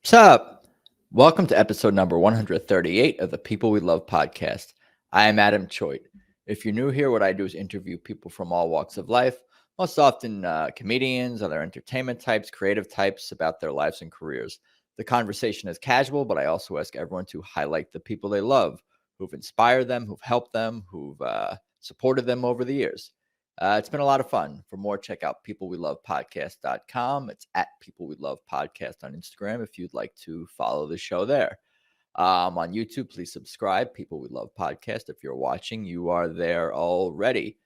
What's up? Welcome to episode number 138 of the People We Love podcast. I am Adam Choit. If you're new here, what I do is interview people from all walks of life, most often comedians, other entertainment types, creative types about their lives and careers. The conversation is casual, but I also ask everyone to highlight the people they love, who've inspired them, who've helped them, who've supported them over the years. It's been a lot of fun. For more, check out peoplewelovepodcast.com. It's at People We Love Podcast on Instagram if you'd like to follow the show there. On YouTube, please subscribe. People We Love Podcast. If you're watching, you are there already.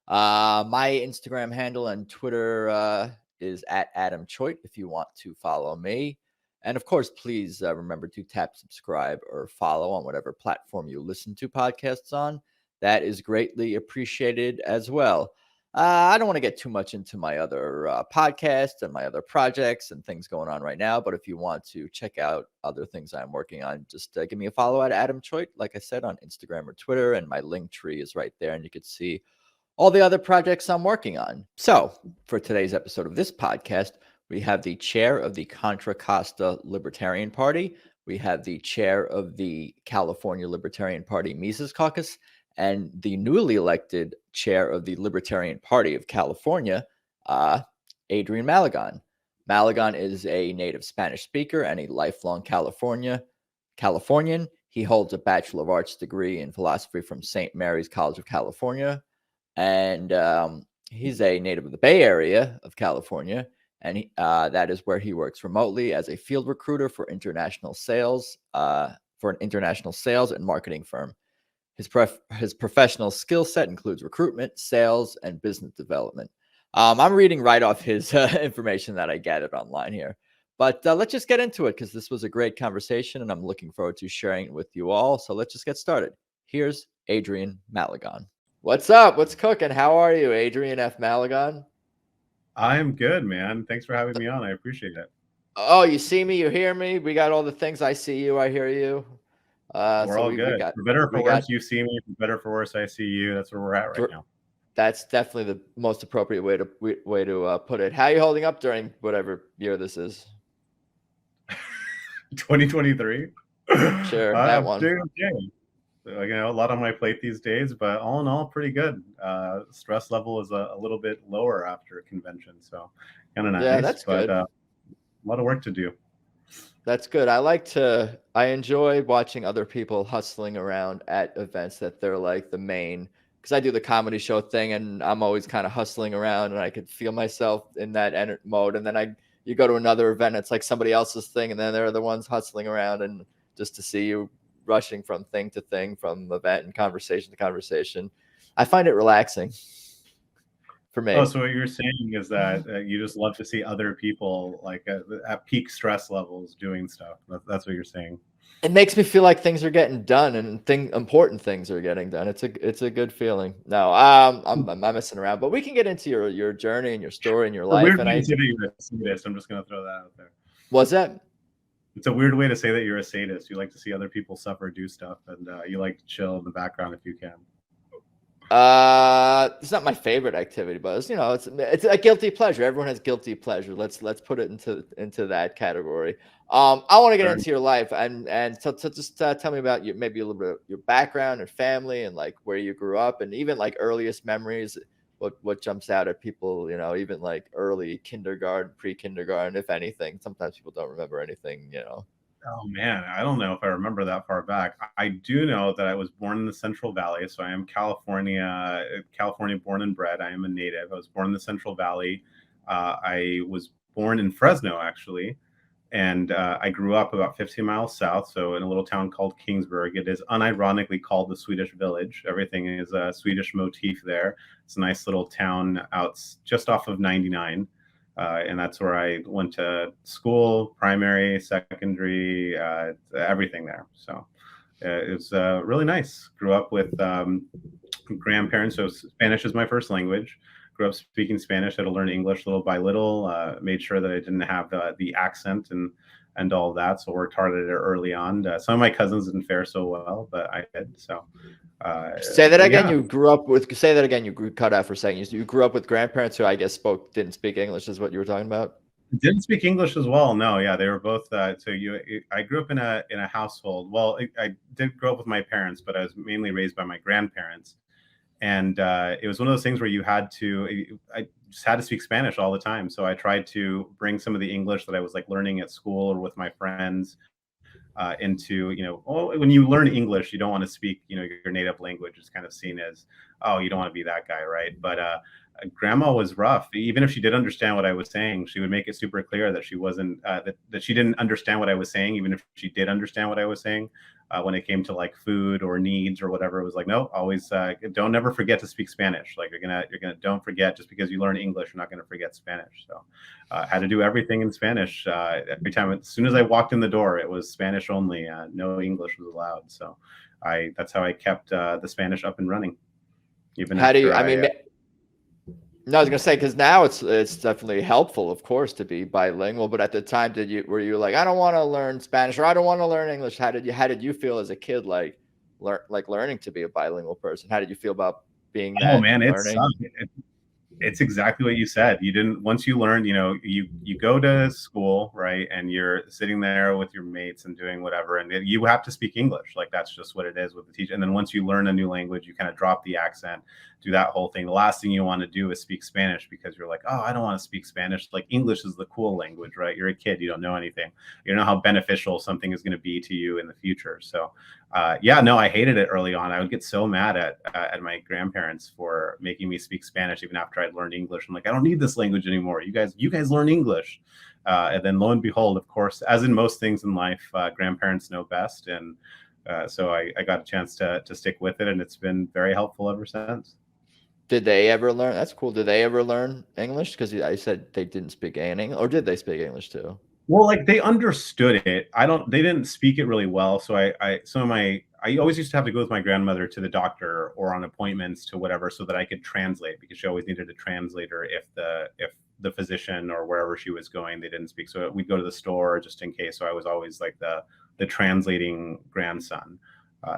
My Instagram handle and Twitter is at Adam Choit if you want to follow me. And of course, please remember to tap subscribe or follow on whatever platform you listen to podcasts on. That is greatly appreciated as well. I don't want to get too much into my other podcasts and my other projects and things going on right now. But if you want to check out other things I'm working on, just give me a follow at Adam Choit, like I said, on Instagram or Twitter. And my link tree is right there. And you can see all the other projects I'm working on. So for today's episode of this podcast, we have the chair of the Contra Costa Libertarian Party. We have the chair of the California Libertarian Party Mises Caucus, and the newly elected chair of the Libertarian Party of California, Adrian Malagon. Malagon is a native Spanish speaker and a lifelong Californian. He holds a Bachelor of Arts degree in philosophy from St. Mary's College of California, and he's a native of the Bay Area of California, and that is where he works remotely as a field recruiter for international sales, for an international sales and marketing firm. His professional skill set includes recruitment, sales, and business development. I'm reading right off his information that I gathered online here. But let's just get into it because this was a great conversation and I'm looking forward to sharing it with you all. So let's just get started. Here's Adrian Malagon. What's up? What's cooking? How are you, Adrian F. Malagon? I'm good, man. Thanks for having me on. I appreciate it. Oh, you see me, you hear me. We got all the things. I see you, I hear you. We're all good. For better or for worse, you see me. For better or for worse, I see you. That's where we're at right now. That's definitely the most appropriate way to put it. How are you holding up during whatever year this is? 2023. Sure, that one. Doing okay. A lot on my plate these days, but all in all, pretty good. Stress level is a little bit lower after a convention, so kind of nice. Yeah, that's good. A lot of work to do. That's good. I enjoy watching other people hustling around at events that they're like the main, because I do the comedy show thing and I'm always kind of hustling around and I could feel myself in that mode. And then you go to another event, it's like somebody else's thing. And then they're the ones hustling around, and just to see you rushing from thing to thing, from event and conversation to conversation, I find it relaxing. For me. Oh, so what you're saying is that you just love to see other people like at peak stress levels doing stuff. That's what you're saying. It makes me feel like things are getting done and important things are getting done. It's a good feeling. No, I'm messing around, but we can get into your journey and your story and your life. Weird way to say that you're a sadist. I'm just gonna throw that out there. What's that? It's a weird way to say that you're a sadist. You like to see other people suffer, do stuff, and you like to chill in the background if you can. It's not my favorite activity, but it's a guilty pleasure. Everyone has guilty pleasure. Let's put it into that category. I want to get into your life and so just tell me about maybe a little bit of your background and family and like where you grew up and even like earliest memories. What jumps out at people, even like early kindergarten, pre-kindergarten, if anything. Sometimes people don't remember anything, Oh man, I don't know if I remember that far back. I do know that I was born in the Central Valley, so I am California born and bred. I am a native. I was born in the Central Valley. I was born in Fresno, actually, and I grew up about 15 miles south, so in a little town called Kingsburg. It is unironically called the Swedish Village. Everything is a Swedish motif there. It's a nice little town out just off of 99. And that's where I went to school, primary, secondary, everything there. So it was really nice. Grew up with grandparents, so Spanish is my first language. Grew up speaking Spanish. Had to learn English little by little. Made sure that I didn't have the accent and all of that. So worked hard at it early on. Some of my cousins didn't fare so well, but I did. So say that again. Yeah. You grew up with. Say that again. You cut out for a second. You grew up with grandparents who I guess didn't speak English. Is what you were talking about? Didn't speak English as well. No, yeah, they were both. I grew up in a household. Well, I did grow up with my parents, but I was mainly raised by my grandparents, and it was one of those things where I just had to speak Spanish all the time. So I tried to bring some of the English that I was like learning at school or with my friends into, when you learn English, you don't want to speak, your native language is kind of seen as, oh, you don't want to be that guy, right? But grandma was rough. Even if she did understand what I was saying, she would make it super clear that she wasn't, that she didn't understand what I was saying, even if she did understand what I was saying. When it came to like food or needs or whatever, it was like, no, always don't never forget to speak Spanish. Like don't forget, just because you learn English, you're not gonna forget Spanish. So had to do everything in Spanish. Every time, as soon as I walked in the door, it was Spanish only. No English was allowed. So that's how I kept the Spanish up and running. Even how do you? No, I was gonna say, because now it's definitely helpful, of course, to be bilingual. But at the time, were you like, I don't want to learn Spanish or I don't want to learn English? How did you feel as a kid, like learning to be a bilingual person? How did you feel about being that? Oh man, it's exactly what you said. Once you learn, you go to school, right? And you're sitting there with your mates and doing whatever, and you have to speak English. Like that's just what it is with the teacher. And then once you learn a new language, you kind of drop the accent, do that whole thing. The last thing you want to do is speak Spanish, because you're like, oh, I don't want to speak Spanish. Like English is the cool language, right? You're a kid, you don't know anything. You don't know how beneficial something is going to be to you in the future. So I hated it early on. I would get so mad at my grandparents for making me speak Spanish even after I'd learned English. I'm like, I don't need this language anymore. You guys learn English. And then lo and behold, of course, as in most things in life, grandparents know best. And so I got a chance to stick with it, and it's been very helpful ever since. Did they ever learn? That's cool. Did they ever learn English? Because I said they didn't speak any English, or did they speak English too? Well, like they understood it. They didn't speak it really well. So I always used to have to go with my grandmother to the doctor or on appointments to whatever, so that I could translate, because she always needed a translator if the physician or wherever she was going, they didn't speak. So we'd go to the store just in case. So I was always like the translating grandson.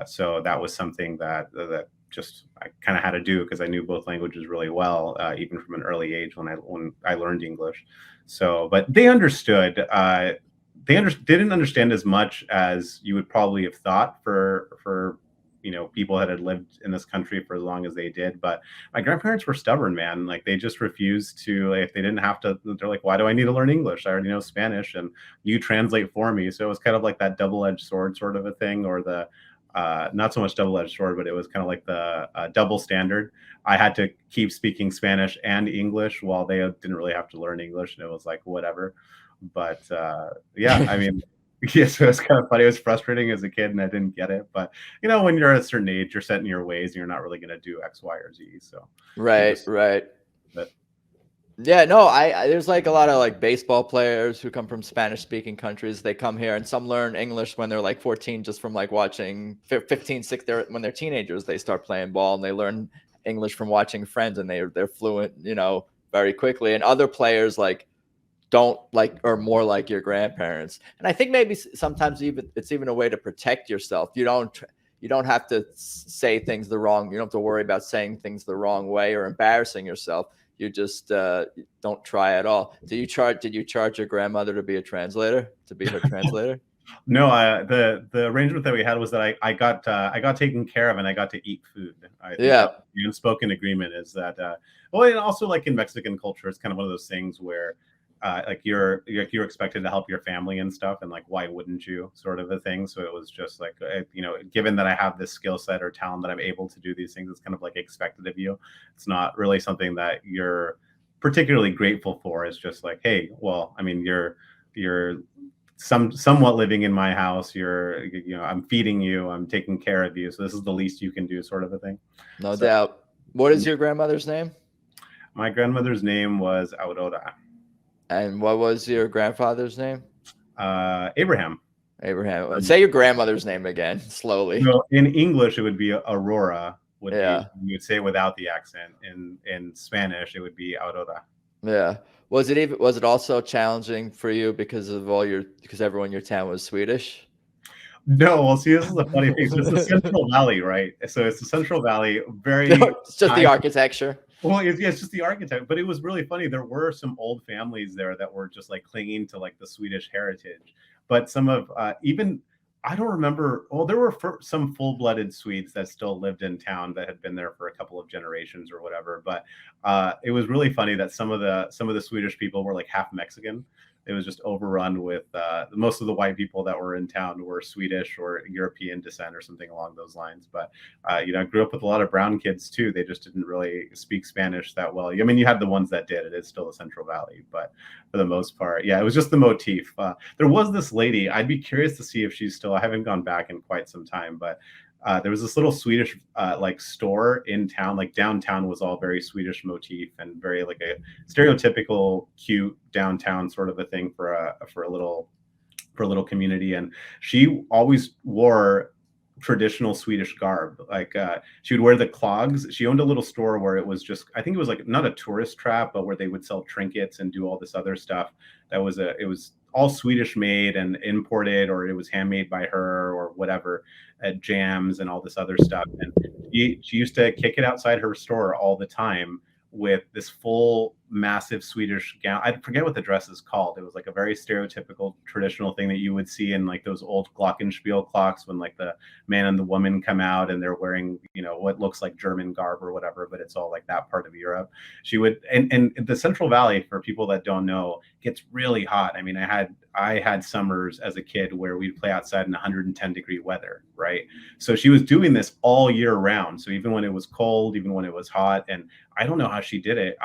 So that was something that just I kind of had to do, because I knew both languages really well, even from an early age when I learned English. So, but they understood. They didn't understand as much as you would probably have thought for people that had lived in this country for as long as they did. But my grandparents were stubborn, man. Like they just refused to. Like, if they didn't have to, they're like, why do I need to learn English? I already know Spanish, and you translate for me. So it was kind of like that double-edged sword sort of a thing, or the not so much double-edged sword, but it was kind of like the double standard. I had to keep speaking Spanish and English while they didn't really have to learn English, and it was like whatever. But I mean, yeah, so it's kind of funny. It was frustrating as a kid, and I didn't get it. But when you're at a certain age, you're set in your ways, and you're not really going to do X, Y, or Z. So right. But yeah, no, there's like a lot of like baseball players who come from Spanish speaking countries. They come here, and some learn English when they're like 14, just from like watching 15, 16, when they're teenagers, they start playing ball, and they learn English from watching Friends, and they're fluent, very quickly. And other players like don't like, or more like your grandparents. And I think maybe sometimes it's even a way to protect yourself. You don't have to say things you don't have to worry about saying things the wrong way or embarrassing yourself. You just don't try at all. Did you charge your grandmother to be a translator, to be her translator? No, the arrangement that we had was that I got taken care of, and I got to eat food. The unspoken agreement is that and also like in Mexican culture, it's kind of one of those things where like you're expected to help your family and stuff, and like why wouldn't you, sort of a thing. So it was just like given that I have this skill set or talent that I'm able to do these things, it's kind of like expected of you. It's not really something that you're particularly grateful for. It's just like, hey, well, I mean, you're somewhat living in my house. I'm feeding you, I'm taking care of you, so this is the least you can do, sort of a thing. No doubt. What is your grandmother's name? My grandmother's name was Aurora. And what was your grandfather's name? Abraham. Abraham. Say your grandmother's name again, slowly. So in English, it would be Aurora. You would say without the accent. In Spanish, it would be Aurora. Yeah. Was it also challenging for you because everyone in your town was Swedish? No, well, see, this is the funny thing. So it's the Central Valley, right? So it's the Central Valley. It's just the architecture. Well, it's just the archetype, but it was really funny. There were some old families there that were just like clinging to like the Swedish heritage, but some of even I don't remember. Well, there were some full-blooded Swedes that still lived in town that had been there for a couple of generations or whatever. But it was really funny that some of the Swedish people were like half Mexican. It was just overrun with most of the white people that were in town were Swedish or European descent or something along those lines. But I grew up with a lot of brown kids too. They just didn't really speak Spanish that well. I mean, you had the ones that did. It is still the Central Valley, but for the most part, yeah, it was just the motif. There was this lady. I'd be curious to see if she's still. I haven't gone back in quite some time, but there was this little Swedish like store in town. Like downtown was all very Swedish motif and very like a stereotypical cute downtown sort of a thing for a little community. And she always wore traditional Swedish garb. Like she would wear the clogs. She owned a little store where it was just, I think it was like not a tourist trap, but where they would sell trinkets and do all this other stuff. It was all Swedish made and imported, or it was handmade by her or whatever, jams and all this other stuff. And she used to kick it outside her store all the time with this full massive Swedish gown. I forget what the dress is called. It was like a very stereotypical traditional thing that you would see in like those old glockenspiel clocks when like the man and the woman come out and they're wearing, what looks like German garb or whatever, but it's all like that part of Europe. She would, and the Central Valley, for people that don't know, gets really hot. I mean, I had summers as a kid where we'd play outside in 110-degree weather, right? So she was doing this all year round. So even when it was cold, even when it was hot, and I don't know how she did it.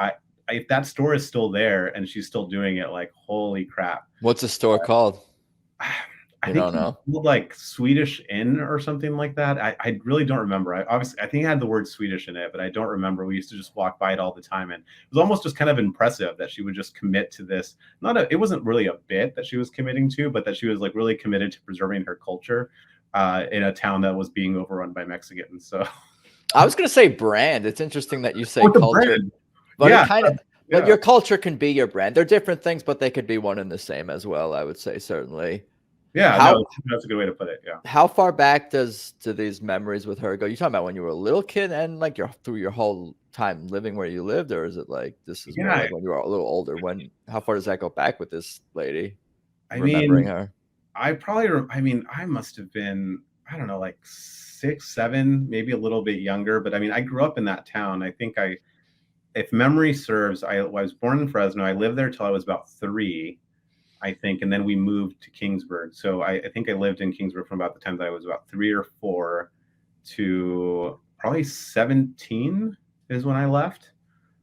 If that store is still there and she's still doing it, like, holy crap. What's the store called? I think like Swedish Inn or something like that. I really don't remember. I think it had the word Swedish in it, but I don't remember. We used to just walk by it all the time, and it was almost just kind of impressive that she would just commit to this. It wasn't really a bit that she was committing to, but that she was like really committed to preserving her culture in a town that was being overrun by Mexicans. So I was going to say brand. It's interesting that you say culture. But yeah, but your culture can be your brand. They're different things, but they could be one and the same as well, I would say, certainly. Yeah, that's a good way to put it. Yeah. How far back do these memories with her go? You talking about when you were a little kid and like through your whole time living where you lived, or is it like this is more like when you were a little older? How far does that go back with this lady? Remembering her. I must have been, I don't know, like 6, 7, maybe a little bit younger. But I mean, I grew up in that town. I think if memory serves, I was born in Fresno. I lived there till I was about 3, I think, and then we moved to Kingsburg. So I think I lived in Kingsburg from about the time that I was about 3 or 4 to probably 17 is when I left.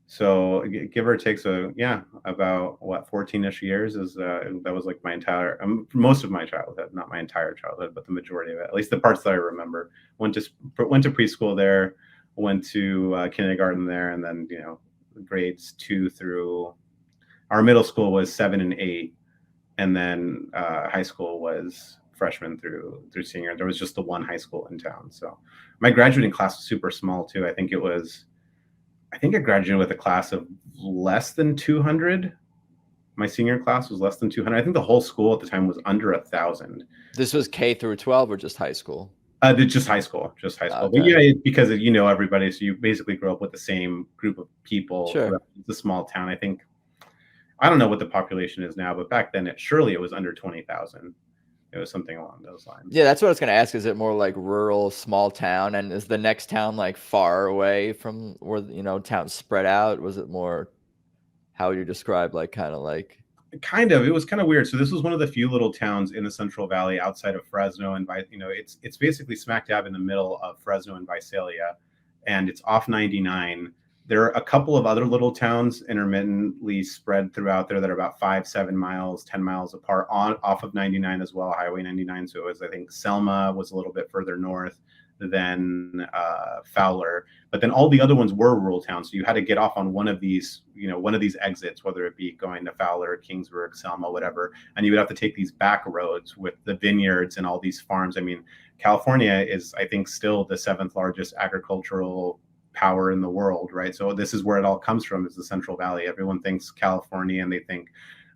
So give or take, about 14-ish years is that was like my entire most of my childhood, not my entire childhood, but the majority of it, at least the parts that I remember. Went to preschool there, went to kindergarten there, and then grades 2 through, our middle school was 7 and 8, and then high school was freshman through senior. There was just the one high school in town. So my graduating class was super small too. I think I graduated with a class of less than 200. My senior class was less than 200. I think the whole school at the time was under 1,000. This was K through 12 or just high school? Just high school. Okay. But because everybody, so you basically grow up with the same group of people. Sure. It's a small town. I don't know what the population is now, but back then it was under 20,000. It was something along those lines. Yeah, that's what I was going to ask. Is it more like rural, small town? And is the next town like far away from where, towns spread out? Was it more, how would you describe kind of? It was kind of weird. So this was one of the few little towns in the Central Valley outside of Fresno. And it's basically smack dab in the middle of Fresno and Visalia, and it's off 99. There are a couple of other little towns intermittently spread throughout there that are about 5, 7 miles, 10 miles apart off of 99 as well, Highway 99. So it was, I think Selma was a little bit further north than Fowler, but then all the other ones were rural towns. So you had to get off on one of these exits, whether it be going to Fowler, Kingsburg, Selma, whatever. And you would have to take these back roads with the vineyards and all these farms. I mean, California is, I think, still the 7th largest agricultural power in the world, right? So this is where it all comes from, is the Central Valley. Everyone thinks California and they think,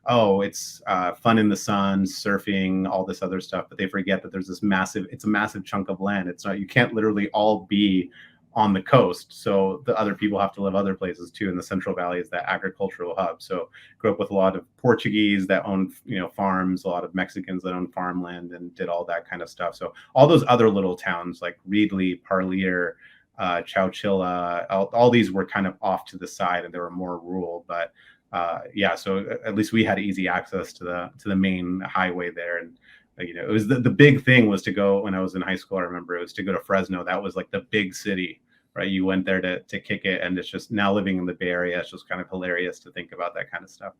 oh, it's fun in the sun, surfing, all this other stuff, but they forget that there's it's a massive chunk of land. It's not, you can't literally all be on the coast, so the other people have to live other places too. And the Central Valley is that agricultural hub. So grew up with a lot of Portuguese that owned, farms, a lot of Mexicans that owned farmland and did all that kind of stuff. So all those other little towns like Reedley, Parlier, Chowchilla, all these were kind of off to the side, and they were more rural. But so at least we had easy access to the main highway there. And it was the big thing was to go, when I was in high school, I remember it was to go to Fresno. That was like the big city, right? You went there to kick it. And it's just, now living in the Bay Area, it's just kind of hilarious to think about that kind of stuff.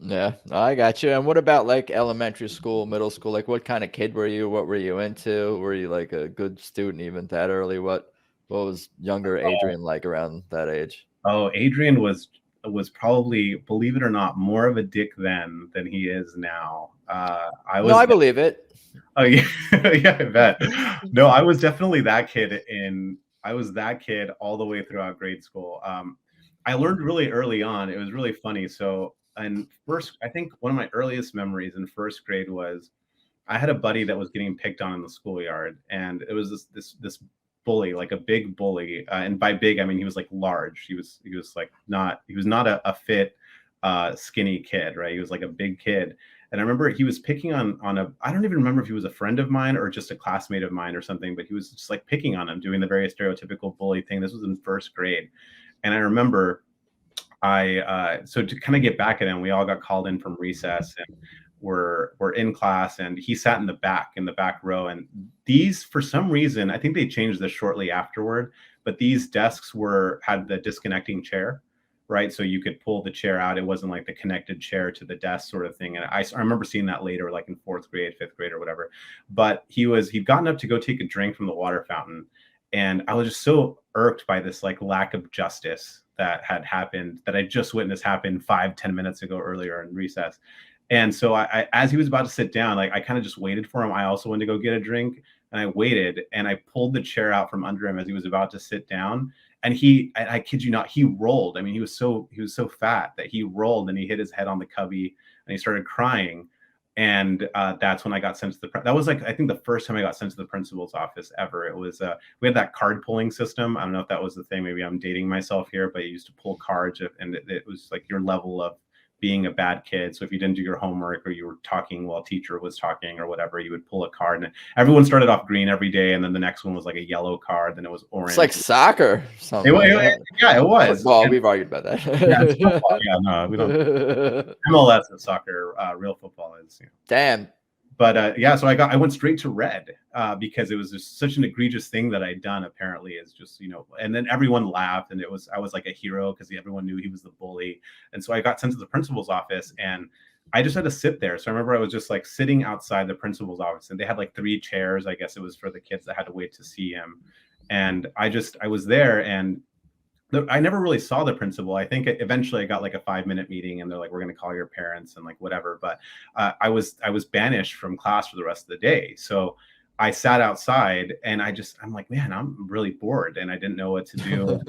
Yeah, I got you. And what about like elementary school, middle school? Like what kind of kid were you? What were you into? Were you like a good student even that early? What was younger Adrian like around that age? Oh, Adrian was probably, believe it or not, more of a dick then than he is now. I believe it. Oh yeah, yeah, I bet. No, I was definitely that kid I was that kid all the way throughout grade school. I learned really early on. It was really funny. So I think one of my earliest memories in first grade was I had a buddy that was getting picked on in the schoolyard, and it was this bully, like a big bully. And by big, I mean he was like large. He was not a fit, skinny kid, right? He was like a big kid. And I remember he was picking on I don't even remember if he was a friend of mine or just a classmate of mine or something, but he was just like picking on him, doing the very stereotypical bully thing. This was in first grade. And I remember so to kind of get back at him, we all got called in from recess, and we're in class, and he sat in the back row. And these, for some reason, I think they changed this shortly afterward, but these desks had the disconnecting chair, right? So you could pull the chair out. It wasn't like the connected chair to the desk sort of thing. And I remember seeing that later, like in fourth grade, fifth grade or whatever. But he'd gotten up to go take a drink from the water fountain. And I was just so irked by this like lack of justice that had happened, that I just witnessed happen 5-10 minutes ago earlier in recess. And so I as he was about to sit down, like I kind of just waited for him. I also went to go get a drink, and I waited, and I pulled the chair out from under him as he was about to sit down. And I kid you not, he rolled. I mean, he was so fat that he rolled, and he hit his head on the cubby, and he started crying. And that's when I got sent to that was like, I think the first time I got sent to the principal's office ever. It was we had that card pulling system. I don't know if that was the thing. Maybe I'm dating myself here, but you used to pull cards, and it was like your level of being a bad kid. So if you didn't do your homework, or you were talking while teacher was talking or whatever, you would pull a card. And everyone started off green every day, and then the next one was like a yellow card, then it was orange. It's like soccer. Yeah, it was. Well, we've argued about that. Yeah, no, we don't. MLS is soccer. Real football is. Damn. But so I went straight to red because it was just such an egregious thing that I'd done. Apparently, is just and then everyone laughed, and I was like a hero because everyone knew he was the bully. And so I got sent to the principal's office, and I just had to sit there. So I remember I was just like sitting outside the principal's office, and they had like 3 chairs. I guess it was for the kids that had to wait to see him. And I was there, and I never really saw the principal. I think eventually I got like a 5-minute meeting, and they're like, we're going to call your parents and like whatever. But I was banished from class for the rest of the day. So I sat outside, and I'm like, man, I'm really bored, and I didn't know what to do.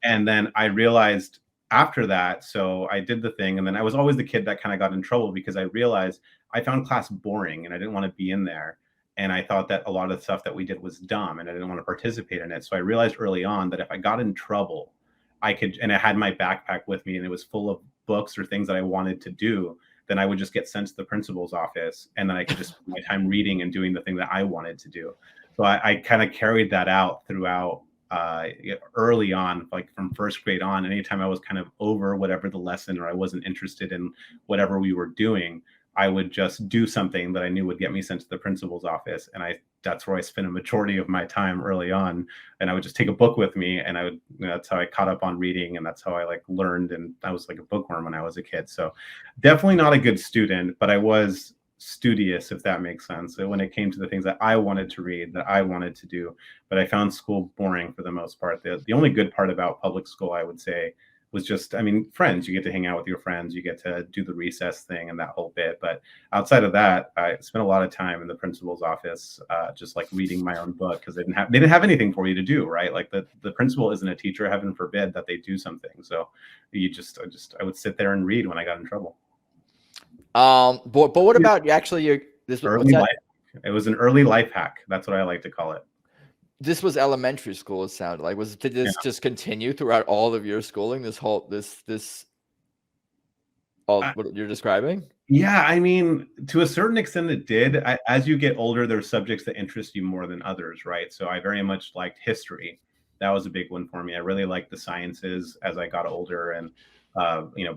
And then I realized after that, so I did the thing. And then I was always the kid that kind of got in trouble because I realized I found class boring, and I didn't want to be in there. And I thought that a lot of the stuff that we did was dumb, and I didn't want to participate in it. So I realized early on that if I got in trouble, I could, and I had my backpack with me, and it was full of books or things that I wanted to do, then I would just get sent to the principal's office, and then I could just spend my time reading and doing the thing that I wanted to do. So I kind of carried that out throughout early on, like from first grade on. Anytime I was kind of over whatever the lesson, or I wasn't interested in whatever we were doing, I would just do something that I knew would get me sent to the principal's office. And that's where I spent a majority of my time early on. And I would just take a book with me, and that's how I caught up on reading. And that's how I like learned. And I was like a bookworm when I was a kid. So definitely not a good student, but I was studious, if that makes sense. So when it came to the things that I wanted to read, that I wanted to do, but I found school boring for the most part. The only good part about public school, I would say, was just, friends. You get to hang out with your friends, you get to do the recess thing and that whole bit. But outside of that, I spent a lot of time in the principal's office, just like reading my own book, because they didn't have anything for you to do, right? Like the principal isn't a teacher, heaven forbid that they do something. So I would sit there and read when I got in trouble. But what about this early life? It was an early life hack. That's what I like to call it. This was elementary school, it sounded like. Did this just continue throughout all of your schooling? What you're describing? Yeah, I mean, to a certain extent it did. As you get older, there's subjects that interest you more than others, right? So I very much liked history. That was a big one for me. I really liked the sciences as I got older, and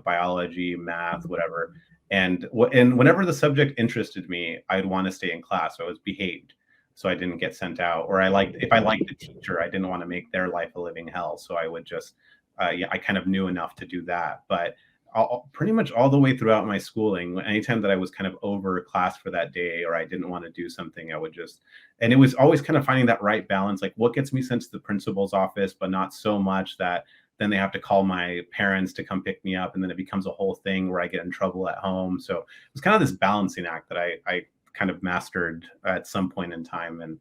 biology, math, whatever. And whenever the subject interested me, I'd want to stay in class. So I was behaved, so I didn't get sent out. Or if I liked the teacher, I didn't want to make their life a living hell. So I would just, I kind of knew enough to do that. But pretty much all the way throughout my schooling, anytime that I was kind of over class for that day, or I didn't want to do something, I would just, and it was always kind of finding that right balance, like what gets me sent to the principal's office, but not so much that then they have to call my parents to come pick me up. And then it becomes a whole thing where I get in trouble at home. So it was kind of this balancing act that I kind of mastered at some point in time. And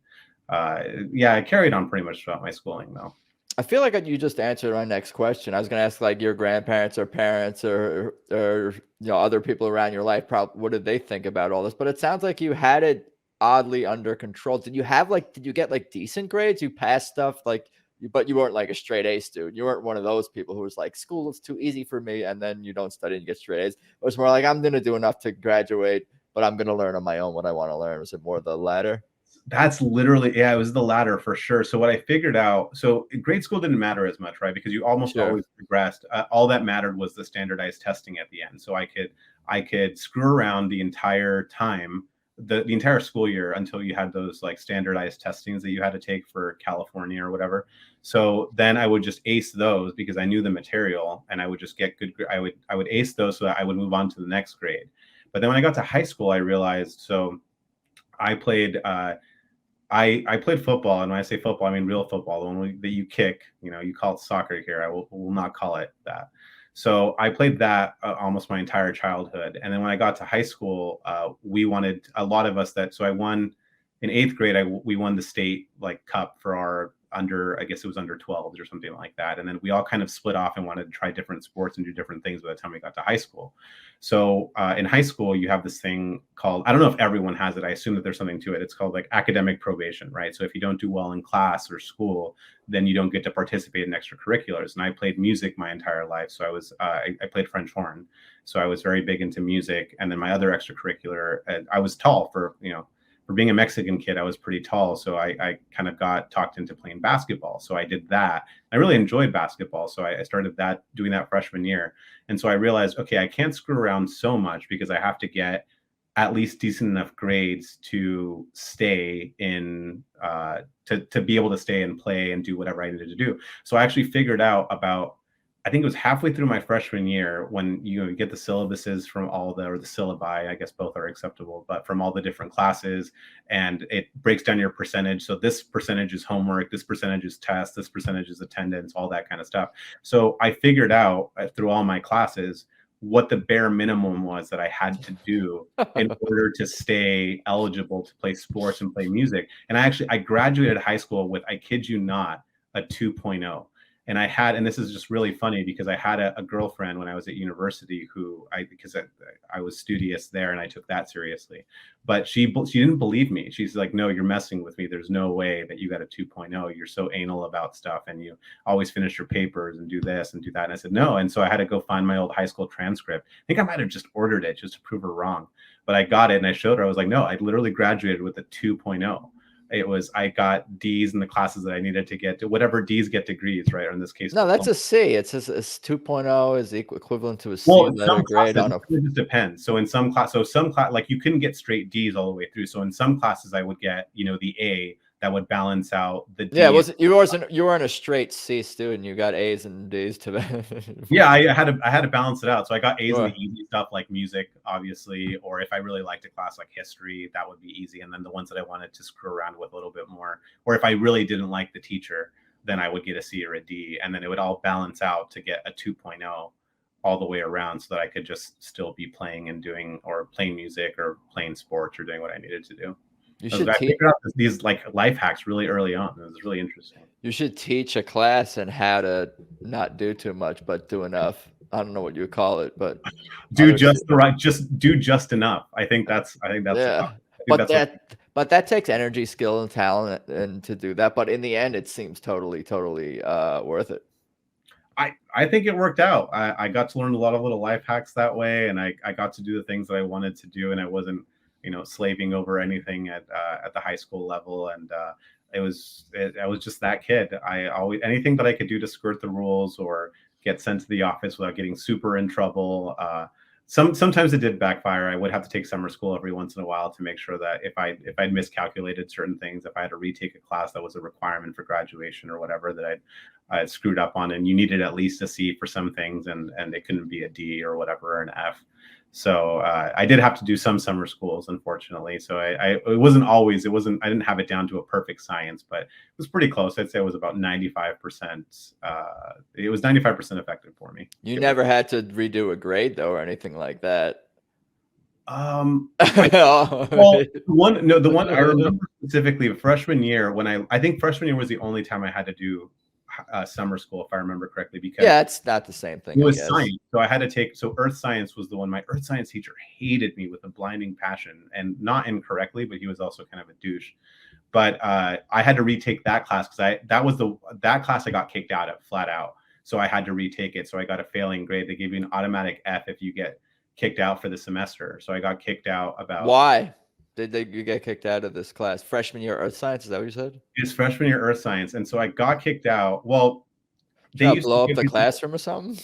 I carried on pretty much throughout my schooling though. I feel like you just answered my next question. I was going to ask like your grandparents or parents or other people around your life, what did they think about all this? But it sounds like you had it oddly under control. Did you get like decent grades? You passed stuff but you weren't like a straight A student. You weren't one of those people who was like, school is too easy for me, and then you don't study and get straight A's. It was more like, I'm going to do enough to graduate, but I'm going to learn on my own what I want to learn. Was it more the latter? That's literally, it was the latter for sure. So what I figured out, so grade school didn't matter as much, right? Because you almost always progressed. All that mattered was the standardized testing at the end. So I could screw around the entire time, the entire school year, until you had those like standardized testings that you had to take for California or whatever. So then I would just ace those because I knew the material, and I would just get good. I would ace those so that I would move on to the next grade. But then when I got to high school, I realized, so I played I played football, and when I say football, I mean real football, the one that you kick. You call it soccer here. I will not call it that. So I played that almost my entire childhood. And then when I got to high school, we wanted, a lot of us so I won in 8th grade. We won the state like cup for our I guess it was under 12s or something like that. And then we all kind of split off and wanted to try different sports and do different things by the time we got to high school. So in high school, you have this thing called, I don't know if everyone has it. I assume that there's something to it. It's called like academic probation, right? So if you don't do well in class or school, then you don't get to participate in extracurriculars. And I played music my entire life. So I played French horn. So I was very big into music. And then my other extracurricular, I was tall for being a Mexican kid, I was pretty tall. So I kind of got talked into playing basketball. So I did that. I really enjoyed basketball. So I started doing that freshman year. And so I realized, okay, I can't screw around so much because I have to get at least decent enough grades to stay in, to be able to stay and play and do whatever I needed to do. So I actually figured out I think it was halfway through my freshman year when you get the syllabuses from or the syllabi, I guess both are acceptable, but from all the different classes, and it breaks down your percentage. So this percentage is homework, this percentage is test, this percentage is attendance, all that kind of stuff. So I figured out through all my classes what the bare minimum was that I had to do in order to stay eligible to play sports and play music. And I graduated high school with, I kid you not, a 2.0. And this is just really funny because I had a girlfriend when I was at university because I was studious there and I took that seriously, but she didn't believe me. She's like, no, you're messing with me. There's no way that you got a 2.0. You're so anal about stuff and you always finish your papers and do this and do that. And I said, no. And so I had to go find my old high school transcript. I think I might've just ordered it just to prove her wrong, but I got it and I showed her. I was like, no, I literally graduated with a 2.0. I got D's in the classes that I needed to get to, whatever D's get degrees, right? Or in this case, no, that's a C. It's 2.0 is equivalent to a C letter grade on a. It just depends. So in some class, like you couldn't get straight D's all the way through. So in some classes, I would get the A that would balance out the D. Yeah, you weren't a straight C student. You got A's and D's to. Yeah, I had to balance it out. So I got A's in the easy stuff like music, obviously, or if I really liked a class like history, that would be easy. And then the ones that I wanted to screw around with a little bit more, or if I really didn't like the teacher, then I would get a C or a D, and then it would all balance out to get a 2.0 all the way around, so that I could just still be playing and doing, or playing music or playing sports or doing what I needed to do. I figured out these like life hacks really early on. It was really interesting. You should teach a class on how to not do too much, but do enough. I don't know what you would call it, but do just enough. I think that's yeah. But that takes energy, skill, and talent, and to do that. But in the end, it seems totally worth it. I think it worked out. I got to learn a lot of little life hacks that way, and I got to do the things that I wanted to do, and I wasn't, slaving over anything at the high school level. And I was just that kid. I always, anything that I could do to skirt the rules or get sent to the office without getting super in trouble. Sometimes it did backfire. I would have to take summer school every once in a while to make sure that if I'd miscalculated certain things, if I had to retake a class that was a requirement for graduation or whatever that I screwed up on, and you needed at least a C for some things, and it couldn't be a D or whatever, or an F. So I did have to do some summer schools, unfortunately. So I didn't have it down to a perfect science, but it was pretty close. I'd say it was about 95%. It was 95% effective for me. You never had to redo a grade though, or anything like that. Well, the one I remember specifically freshman year, when I think freshman year was the only time I had to do summer school, if I remember correctly, because it's not the same thing. It was science, so I had to take. So earth science was the one. My earth science teacher hated me with a blinding passion, and not incorrectly, but he was also kind of a douche. But I had to retake that class because that class I got kicked out of flat out. So I had to retake it. So I got a failing grade. They gave you an automatic F if you get kicked out for the semester. So I got kicked out about. Why did you get kicked out of this class? Freshman year earth science, is that what you said? It's freshman year earth science, and so I got kicked out. Well, they used blow up the classroom or something.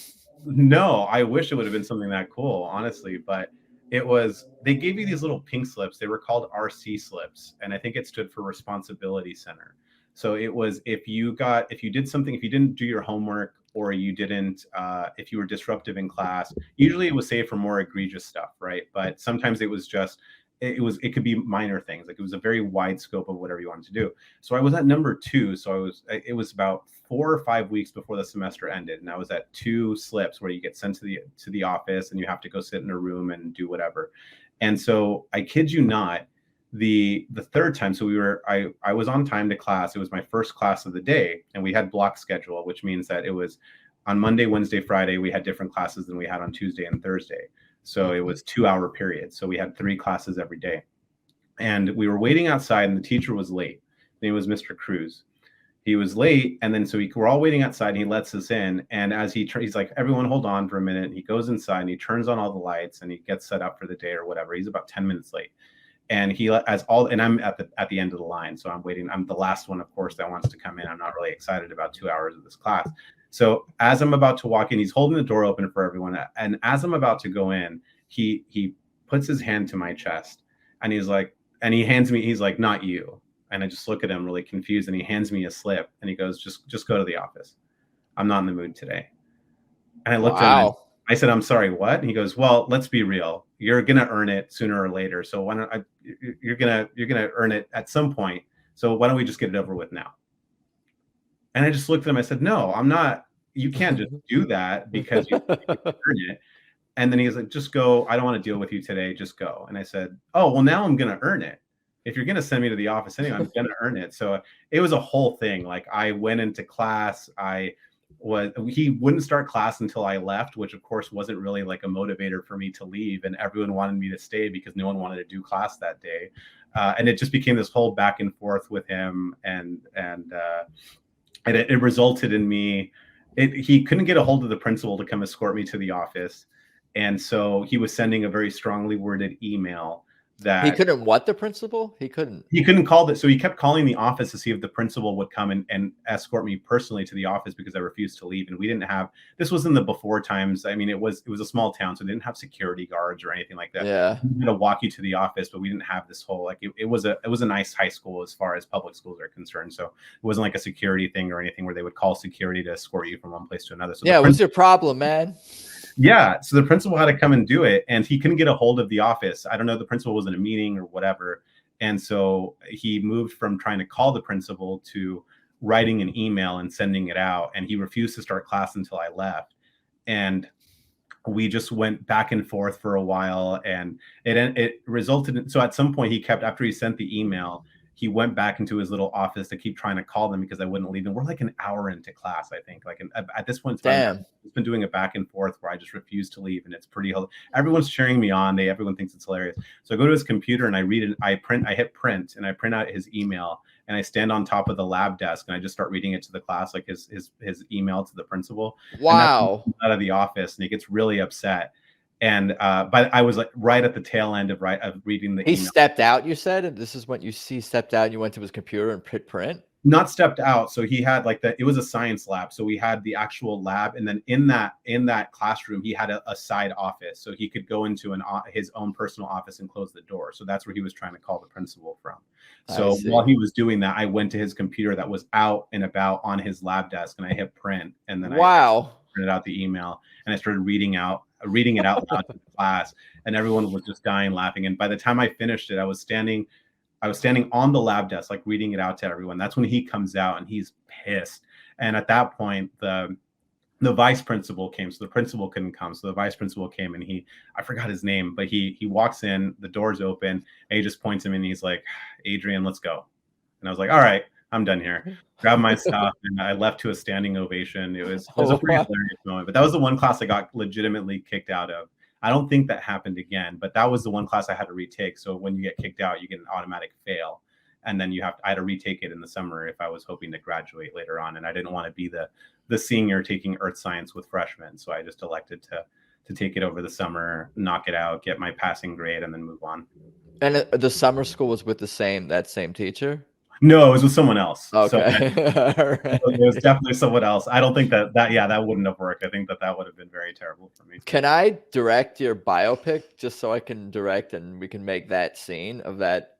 No, I wish it would have been something that cool, honestly. But they gave you these little pink slips. They were called RC slips, and I think it stood for Responsibility Center. So it was if you did something, if you didn't do your homework, or you didn't, if you were disruptive in class. Usually it was saved for more egregious stuff, right? But sometimes it was just. It could be minor things. Like, it was a very wide scope of whatever you wanted to do. So I was at number 2. So it was about 4 or 5 weeks before the semester ended, and I was at 2 slips where you get sent to the office and you have to go sit in a room and do whatever. And so I kid you not, the third time, so I was on time to class. It was my first class of the day, and we had block schedule, which means that it was on Monday, Wednesday, Friday, we had different classes than we had on Tuesday and Thursday. So it was 2-hour periods. So we had 3 classes every day. And we were waiting outside, and the teacher was late. His name was Mr. Cruz. He was late, and then we're all waiting outside, and he lets us in. And as he's like, everyone hold on for a minute. And he goes inside, and he turns on all the lights, and he gets set up for the day or whatever. He's about 10 minutes late. And and I'm at the end of the line. So I'm waiting. I'm the last one, of course, that wants to come in. I'm not really excited about 2 hours of this class. So as I'm about to walk in, he's holding the door open for everyone. And as I'm about to go in, he puts his hand to my chest, and he's like, not you. And I just look at him really confused, and he hands me a slip, and he goes, just go to the office. I'm not in the mood today. And I looked at him. I said, I'm sorry, what? And he goes, well, let's be real. You're going to earn it sooner or later. So you're going to earn it at some point. So why don't we just get it over with now? And I just looked at him. I said, no, I'm not. You can't just do that because you earn it. And then he was like, just go. I don't want to deal with you today. Just go. And I said, oh, well, now I'm going to earn it. If you're going to send me to the office anyway, I'm going to earn it. So it was a whole thing. Like, I went into class. He wouldn't start class until I left, which of course wasn't really like a motivator for me to leave. And everyone wanted me to stay because no one wanted to do class that day. And it just became this whole back and forth with him. And it resulted in me. He couldn't get a hold of the principal to come escort me to the office. And so he was sending a very strongly worded email that he couldn't the principal? He couldn't call it. So he kept calling the office to see if the principal would come and escort me personally to the office because I refused to leave. And we didn't have, this was in the before times. I mean, it was a small town, so they didn't have security guards or anything like that. Yeah. We had to walk you to the office, but we didn't have this whole, like, it was a nice high school as far as public schools are concerned. So it wasn't like a security thing or anything where they would call security to escort you from one place to another. So yeah, what's your problem, man? Yeah, so the principal had to come and do it, and he couldn't get a hold of the office. I don't know, the principal was in a meeting or whatever, and so he moved from trying to call the principal to writing an email and sending it out, and he refused to start class until I left. And we just went back and forth for a while, and it resulted in, so at some point he kept, after he sent the email, he went back into his little office to keep trying to call them because I wouldn't leave them. We're like an hour into class, I think. Like at this point, Damn. I've been doing it back and forth where I just refuse to leave, and it's pretty. Everyone's cheering me on. Everyone thinks it's hilarious. So I go to his computer and I read it. I hit print, and I print out his email, and I stand on top of the lab desk and I just start reading it to the class, like his email to the principal. Wow. And out of the office, and he gets really upset. And but I was like right at the tail end of reading the email. He stepped out, you said, and this is when you stepped out and you went to his computer and print? Not stepped out. So he had like it was a science lab. So we had the actual lab, and then in that classroom, he had a side office. So he could go into his own personal office and close the door. So that's where he was trying to call the principal from. So while he was doing that, I went to his computer that was out and about on his lab desk, and I hit print, and then I printed out the email, and I started reading it out loud to the class, and everyone was just dying laughing. And by the time I finished it, I was standing on the lab desk, like reading it out to everyone. That's when he comes out and he's pissed. And at that point, the vice principal came. So the principal couldn't come. So the vice principal came, and I forgot his name, but he walks in, the door's open, and he just points him, and he's like, "Adrian, let's go." And I was like, "All right, I'm done here." Grabbed my stuff, and I left to a standing ovation. It was a pretty hilarious moment. But that was the one class I got legitimately kicked out of. I don't think that happened again, but that was the one class I had to retake. So when you get kicked out, you get an automatic fail. And then I had to retake it in the summer if I was hoping to graduate later on. And I didn't want to be the senior taking earth science with freshmen. So I just elected to take it over the summer, knock it out, get my passing grade, and then move on. And the summer school was with that same teacher? No, it was with someone else. Okay. So it was definitely someone else. I don't think that wouldn't have worked. I think that would have been very terrible for me. Can I direct your biopic just so I can direct and we can make that scene of that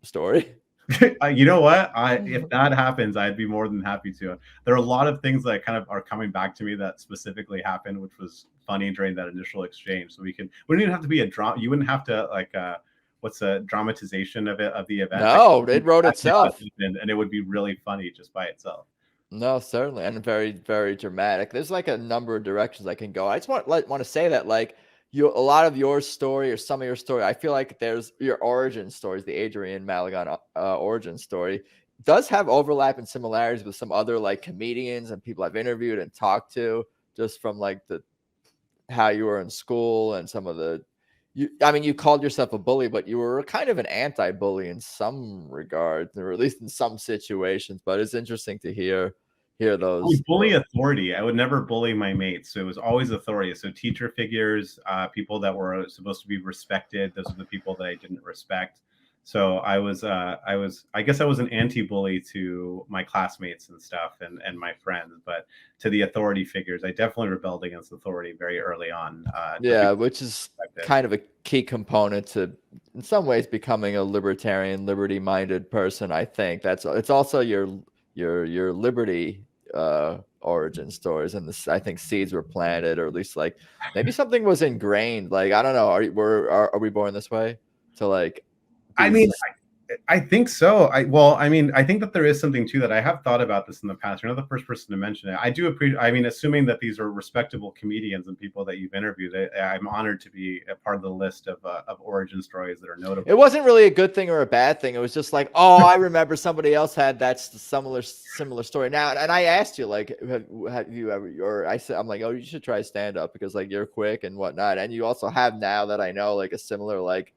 story? You know what? If that happens, I'd be more than happy to. There are a lot of things that kind of are coming back to me that specifically happened, which was funny during that initial exchange. So we wouldn't even have to be a drama. You wouldn't have to what's a dramatization of the event? No, it wrote itself, and it would be really funny just by itself. No, certainly, and very, very dramatic. There's like a number of directions I can go. I just want to say that like a lot of your story or some of your story, I feel like there's your origin stories, the Adrian Malagon origin story, does have overlap and similarities with some other like comedians and people I've interviewed and talked to, just from like how you were in school and some of the. You called yourself a bully, but you were kind of an anti-bully in some regards, or at least in some situations. But it's interesting to hear those. I would bully authority. I would never bully my mates. So it was always authority. So teacher figures, people that were supposed to be respected. Those are the people that I didn't respect. So I guess I was an anti-bully to my classmates and stuff and my friends, but to the authority figures, I definitely rebelled against authority very early on. Which is kind of a key component to, in some ways, becoming a libertarian, liberty-minded person. I think it's also your liberty origin stories, and this, I think, seeds were planted, or at least like maybe something was ingrained. Like I don't know, are we born this way to like? I mean, I think so. I think that there is something to that. I have thought about this in the past. You're not the first person to mention it. I do appreciate. I mean, assuming that these are respectable comedians and people that you've interviewed, I'm honored to be a part of the list of origin stories that are notable. It wasn't really a good thing or a bad thing. It was just like, oh, I remember somebody else had that similar story. Now, and I asked you, like, have you ever? Or I'm like, oh, you should try stand up because like you're quick and whatnot. And you also have, now that I know, like a similar like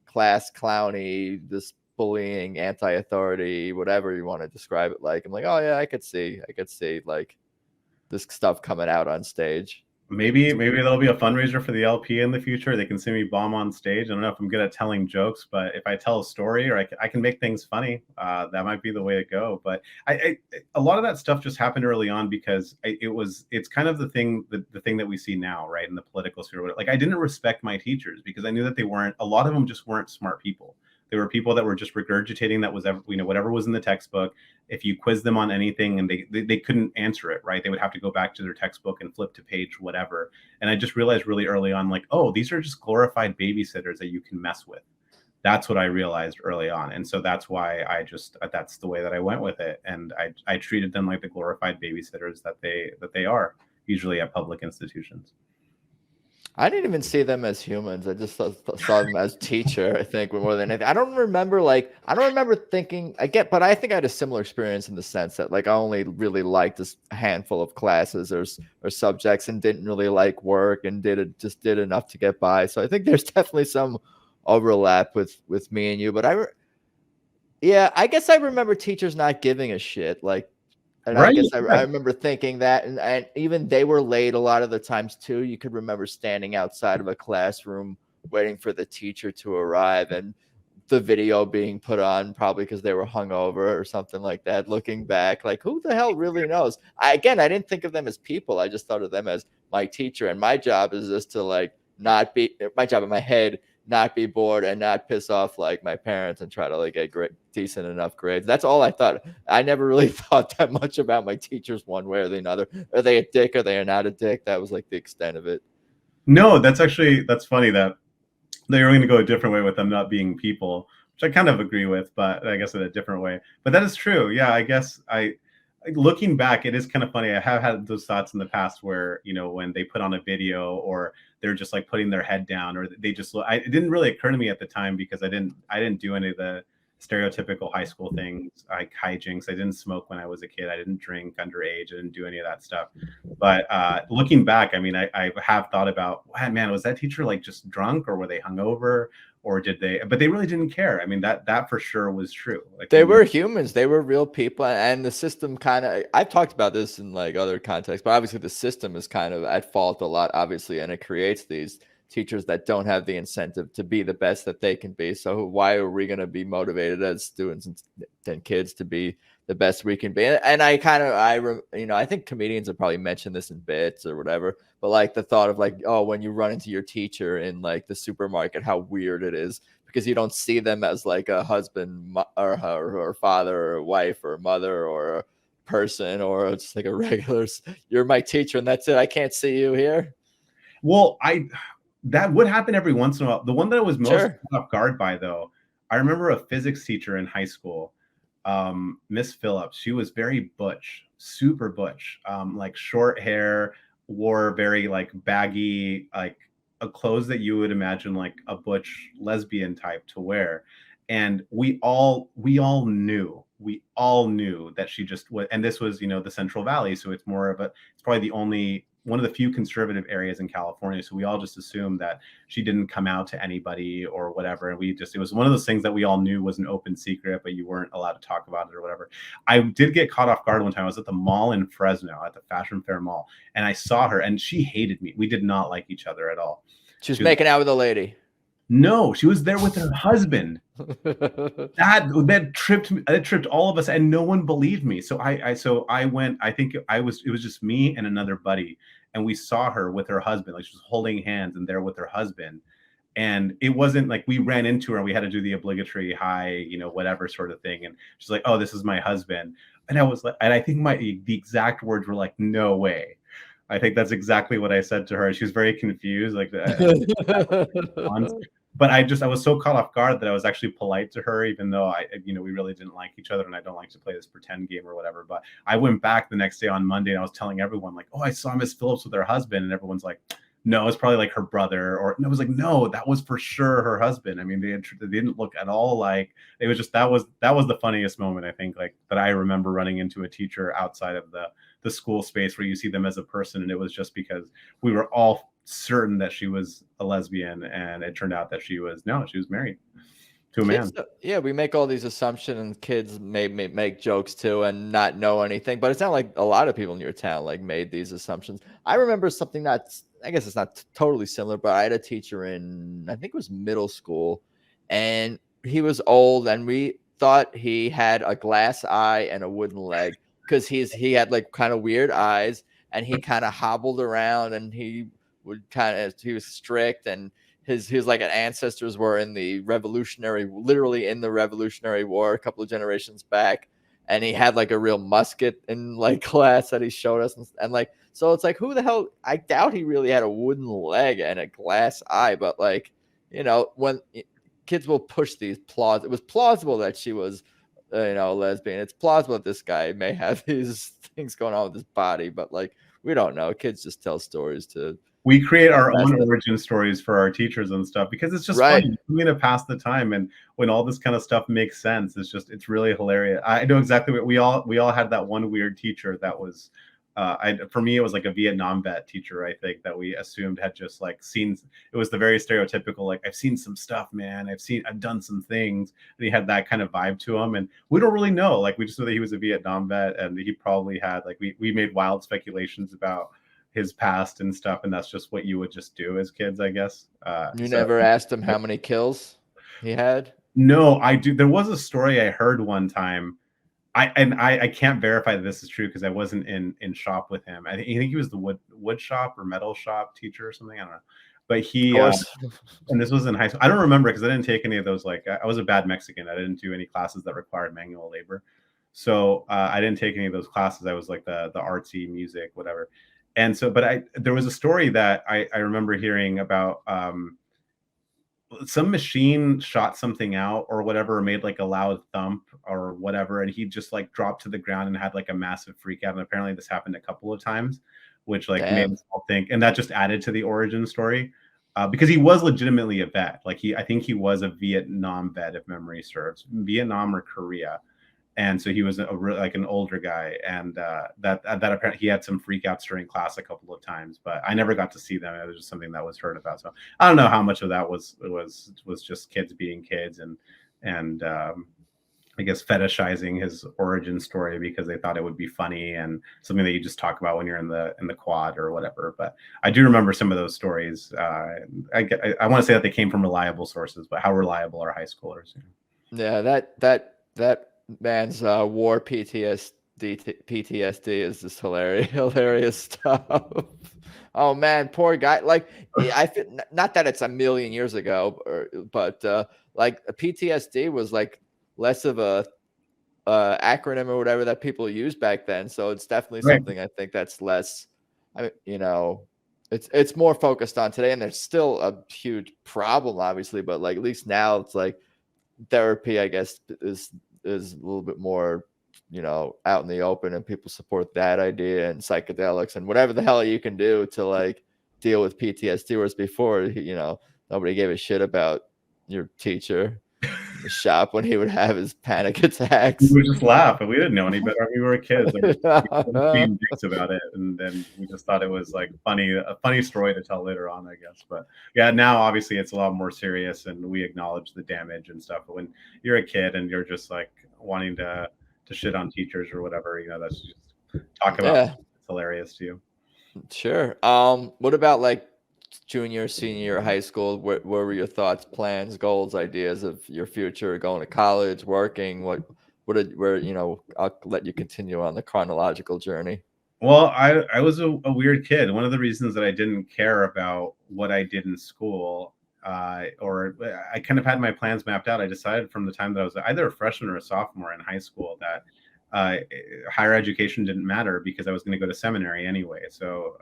class clowny, this bullying, anti-authority, whatever you want to describe it like. I'm like, oh yeah, I could see like this stuff coming out on stage. Maybe there'll be a fundraiser for the LP in the future. They can see me bomb on stage. I don't know if I'm good at telling jokes, but if I tell a story or I can make things funny, that might be the way to go. But a lot of that stuff just happened early on because it's kind of the thing that we see now, right, in the political sphere. Like I didn't respect my teachers because I knew that a lot of them just weren't smart people. They were people that were just regurgitating that was, whatever was in the textbook. If you quiz them on anything and they couldn't answer it, right, they would have to go back to their textbook and flip to page whatever. And I just realized really early on, like, oh, these are just glorified babysitters that you can mess with. That's what I realized early on. And so that's why that's the way that I went with it. And I treated them like the glorified babysitters that they are, usually at public institutions. I didn't even see them as humans. I just saw them as teacher, I think, more than anything. I don't remember thinking, but I think I had a similar experience in the sense that like I only really liked a handful of classes or subjects and didn't really like work and just did enough to get by. So I think there's definitely some overlap with me and you. But I guess I remember teachers not giving a shit. Like, and I Right. guess I Yeah. remember thinking that, and even they were late a lot of the times too. You could remember standing outside of a classroom waiting for the teacher to arrive, and the video being put on probably because they were hungover or something like that. Looking back, like who the hell really knows? I didn't think of them as people. I just thought of them as my teacher, and my job is just to like not be my job in my head, not be bored and not piss off like my parents and try to like get decent enough grades. That's all I thought. I never really thought that much about my teachers one way or the other. Are they a dick? Are they not a dick? That was like the extent of it. No, that's funny that they're going to go a different way with them not being people, which I kind of agree with, but I guess in a different way. But that is true. Yeah, I guess looking back, it is kind of funny. I have had those thoughts in the past where, when they put on a video or they're just like putting their head down or they just it didn't really occur to me at the time because I didn't do any of the stereotypical high school things like hijinks. I didn't smoke when I was a kid. I didn't drink underage. I didn't do any of that stuff. But looking back, I mean, I have thought about, man, was that teacher like just drunk or were they hungover or did they? But they really didn't care. I mean, that for sure was true. Like they were humans. They were real people, and the system kind of. I've talked about this in like other contexts, but obviously the system is kind of at fault a lot, obviously, and it creates these teachers that don't have the incentive to be the best that they can be. So why are we going to be motivated as students and kids to be the best we can be? And I think comedians have probably mentioned this in bits or whatever, but like the thought of like, oh, when you run into your teacher in like the supermarket, how weird it is because you don't see them as like a husband or father or wife or mother or a person or just like a regular, you're my teacher and that's it. I can't see you here. Well, that would happen every once in a while. The one that I was most caught off guard by, though, I remember a physics teacher in high school, Miss Phillips. She was very butch, super butch, like short hair, wore very like baggy, like a clothes that you would imagine like a butch lesbian type to wear. And we all knew that she just was, and this was, the Central Valley. So it's probably the only one of the few conservative areas in California. So we all just assumed that she didn't come out to anybody or whatever. And it was one of those things that we all knew was an open secret, but you weren't allowed to talk about it or whatever. I did get caught off guard one time. I was at the mall in Fresno at the Fashion Fair Mall, and I saw her and she hated me. We did not like each other at all. She was making out with a lady. No, she was there with her husband. that tripped all of us, and no one believed me. So I went. I think it was just me and another buddy, and we saw her with her husband, like she was holding hands and there with her husband. And it wasn't like we ran into her and we had to do the obligatory hi, whatever sort of thing. And she's like, "Oh, this is my husband." And I was like, and I think the exact words were like, "No way." I think that's exactly what I said to her. She was very confused, like but I was so caught off guard that I was actually polite to her, even though we really didn't like each other, and I don't like to play this pretend game or whatever. But I went back the next day on Monday, and I was telling everyone like, "Oh, I saw Miss Phillips with her husband," and everyone's like, "No, it's probably like her brother," and I was like, "No, that was for sure her husband." I mean, they didn't look at all like. It was just that was the funniest moment, I think, like that I remember running into a teacher outside of the school space where you see them as a person, and it was just because we were all certain that she was a lesbian, and it turned out that she was married to a man. Yeah, we make all these assumptions, and kids may make jokes too and not know anything. But it's not like a lot of people in your town like made these assumptions. I remember something I guess it's not totally similar, but I had a teacher in, I think it was middle school, and he was old, and we thought he had a glass eye and a wooden leg because he had like kind of weird eyes, and he kind of hobbled around, and he was strict, and his like ancestors were literally in the Revolutionary War a couple of generations back, and he had like a real musket in like class that he showed us, and like, so it's like, who the hell? I doubt he really had a wooden leg and a glass eye, but like, when kids will push these it was plausible that she was a lesbian. It's plausible that this guy may have these things going on with his body, but like, we don't know. Kids just tell stories to. We create our own origin stories for our teachers and stuff because it's just right. funny. I'm going to pass the time, and when all this kind of stuff makes sense, it's really hilarious. I know exactly what we all had that one weird teacher that was. For me, it was like a Vietnam vet teacher, I think, that we assumed had just like seen. It was the very stereotypical, like, I've seen some stuff, man. I've done some things. And he had that kind of vibe to him. And we don't really know. Like, we just know that he was a Vietnam vet, and he probably had, like, we made wild speculations about his past and stuff. And that's just what you would just do as kids, I guess. You never asked him how many kills he had? No, I do. There was a story I heard one time. I can't verify that this is true because I wasn't in shop with him. I think he was the wood shop or metal shop teacher or something. I don't know. But he and this was in high school. I don't remember because I didn't take any of those. Like, I was a bad Mexican. I didn't do any classes that required manual labor. So I didn't take any of those classes. I was like the artsy music, whatever. And so, but there was a story that I remember hearing about some machine shot something out or whatever, made like a loud thump or whatever, and he just like dropped to the ground and had like a massive freak out. And apparently this happened a couple of times, which like made us all think, and that just added to the origin story because he was legitimately a vet. Like, I think he was a Vietnam vet, if memory serves, Vietnam or Korea. And so he was like an older guy, and that apparently he had some freakouts during class a couple of times, but I never got to see them. It was just something that was heard about. So I don't know how much of that was just kids being kids and I guess fetishizing his origin story because they thought it would be funny and something that you just talk about when you're in the quad or whatever. But I do remember some of those stories. I want to say that they came from reliable sources, but how reliable are high schoolers? Yeah, that man's war PTSD is just hilarious stuff. Oh man, poor guy. Like, I feel, not that it's a million years ago, but like a PTSD was like less of a acronym or whatever that people used back then. So it's definitely something I think that's less. I mean, it's more focused on today, and there's still a huge problem, obviously. But like, at least now it's like therapy, I guess, is a little bit more, out in the open, and people support that idea, and psychedelics and whatever the hell you can do to like deal with PTSD. Whereas before, nobody gave a shit about your teacher in the shop when he would have his panic attacks. We would just laugh, and we didn't know any better. We were kids. We being dicks about it, and then we just thought it was like a funny story to tell later on, I guess. But yeah, now obviously it's a lot more serious, and we acknowledge the damage and stuff. But when you're a kid and you're just like wanting to shit on teachers or whatever, that's just talk about. It's hilarious to you. Sure. What about like junior, senior year of high school? What were your thoughts, plans, goals, ideas of your future, going to college, working? I'll let you continue on the chronological journey. Well, I was a weird kid. One of the reasons that I didn't care about what I did in school, or I kind of had my plans mapped out. I decided from the time that I was either a freshman or a sophomore in high school that higher education didn't matter because I was going to go to seminary anyway. So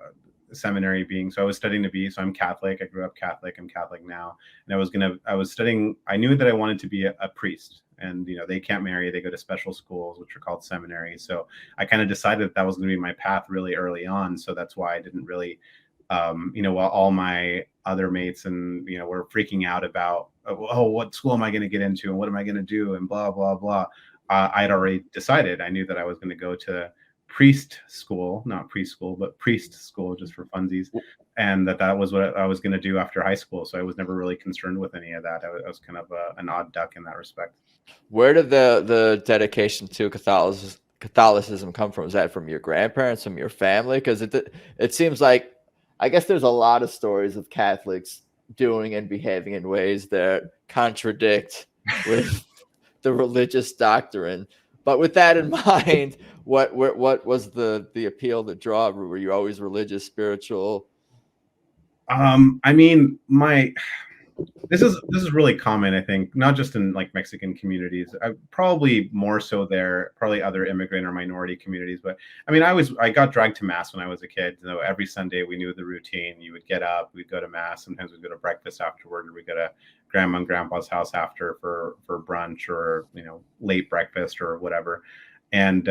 seminary being, so I was studying to be, so I'm Catholic. I grew up Catholic. I'm Catholic now. And I was studying, I knew that I wanted to be a priest, and, they can't marry, they go to special schools, which are called seminaries. So I kind of decided that was going to be my path really early on. So that's why I didn't really, while all my other mates and, were freaking out about, what school am I going to get into? And what am I going to do? And blah, blah, blah. I'd already decided. I knew that I was going to go to priest school, not preschool, but priest school, just for funsies, and that was what I was going to do after high school. So I was never really concerned with any of that. I was kind of an odd duck in that respect. Where did the dedication to Catholicism come from? Is that from your grandparents, from your family? Because it seems like, I guess there's a lot of stories of Catholics doing and behaving in ways that contradict with the religious doctrine. But with that in mind, what was the appeal, the draw? Were you always religious, spiritual? I mean, this is really common, I think, not just in like Mexican communities, probably more so there, probably other immigrant or minority communities. But I mean, I got dragged to mass when I was a kid. Every Sunday we knew the routine. You would get up, we'd go to mass. Sometimes we'd go to breakfast afterward, or we'd go to grandma and grandpa's house after for brunch or late breakfast or whatever. And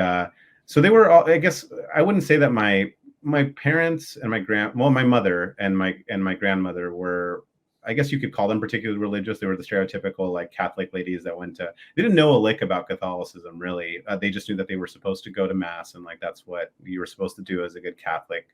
so they were all, I guess I wouldn't say that my my parents and my mother and my grandmother were, I guess you could call them particularly religious. They were the stereotypical like Catholic ladies that they didn't know a lick about Catholicism really. They just knew that they were supposed to go to mass and like that's what you were supposed to do as a good Catholic.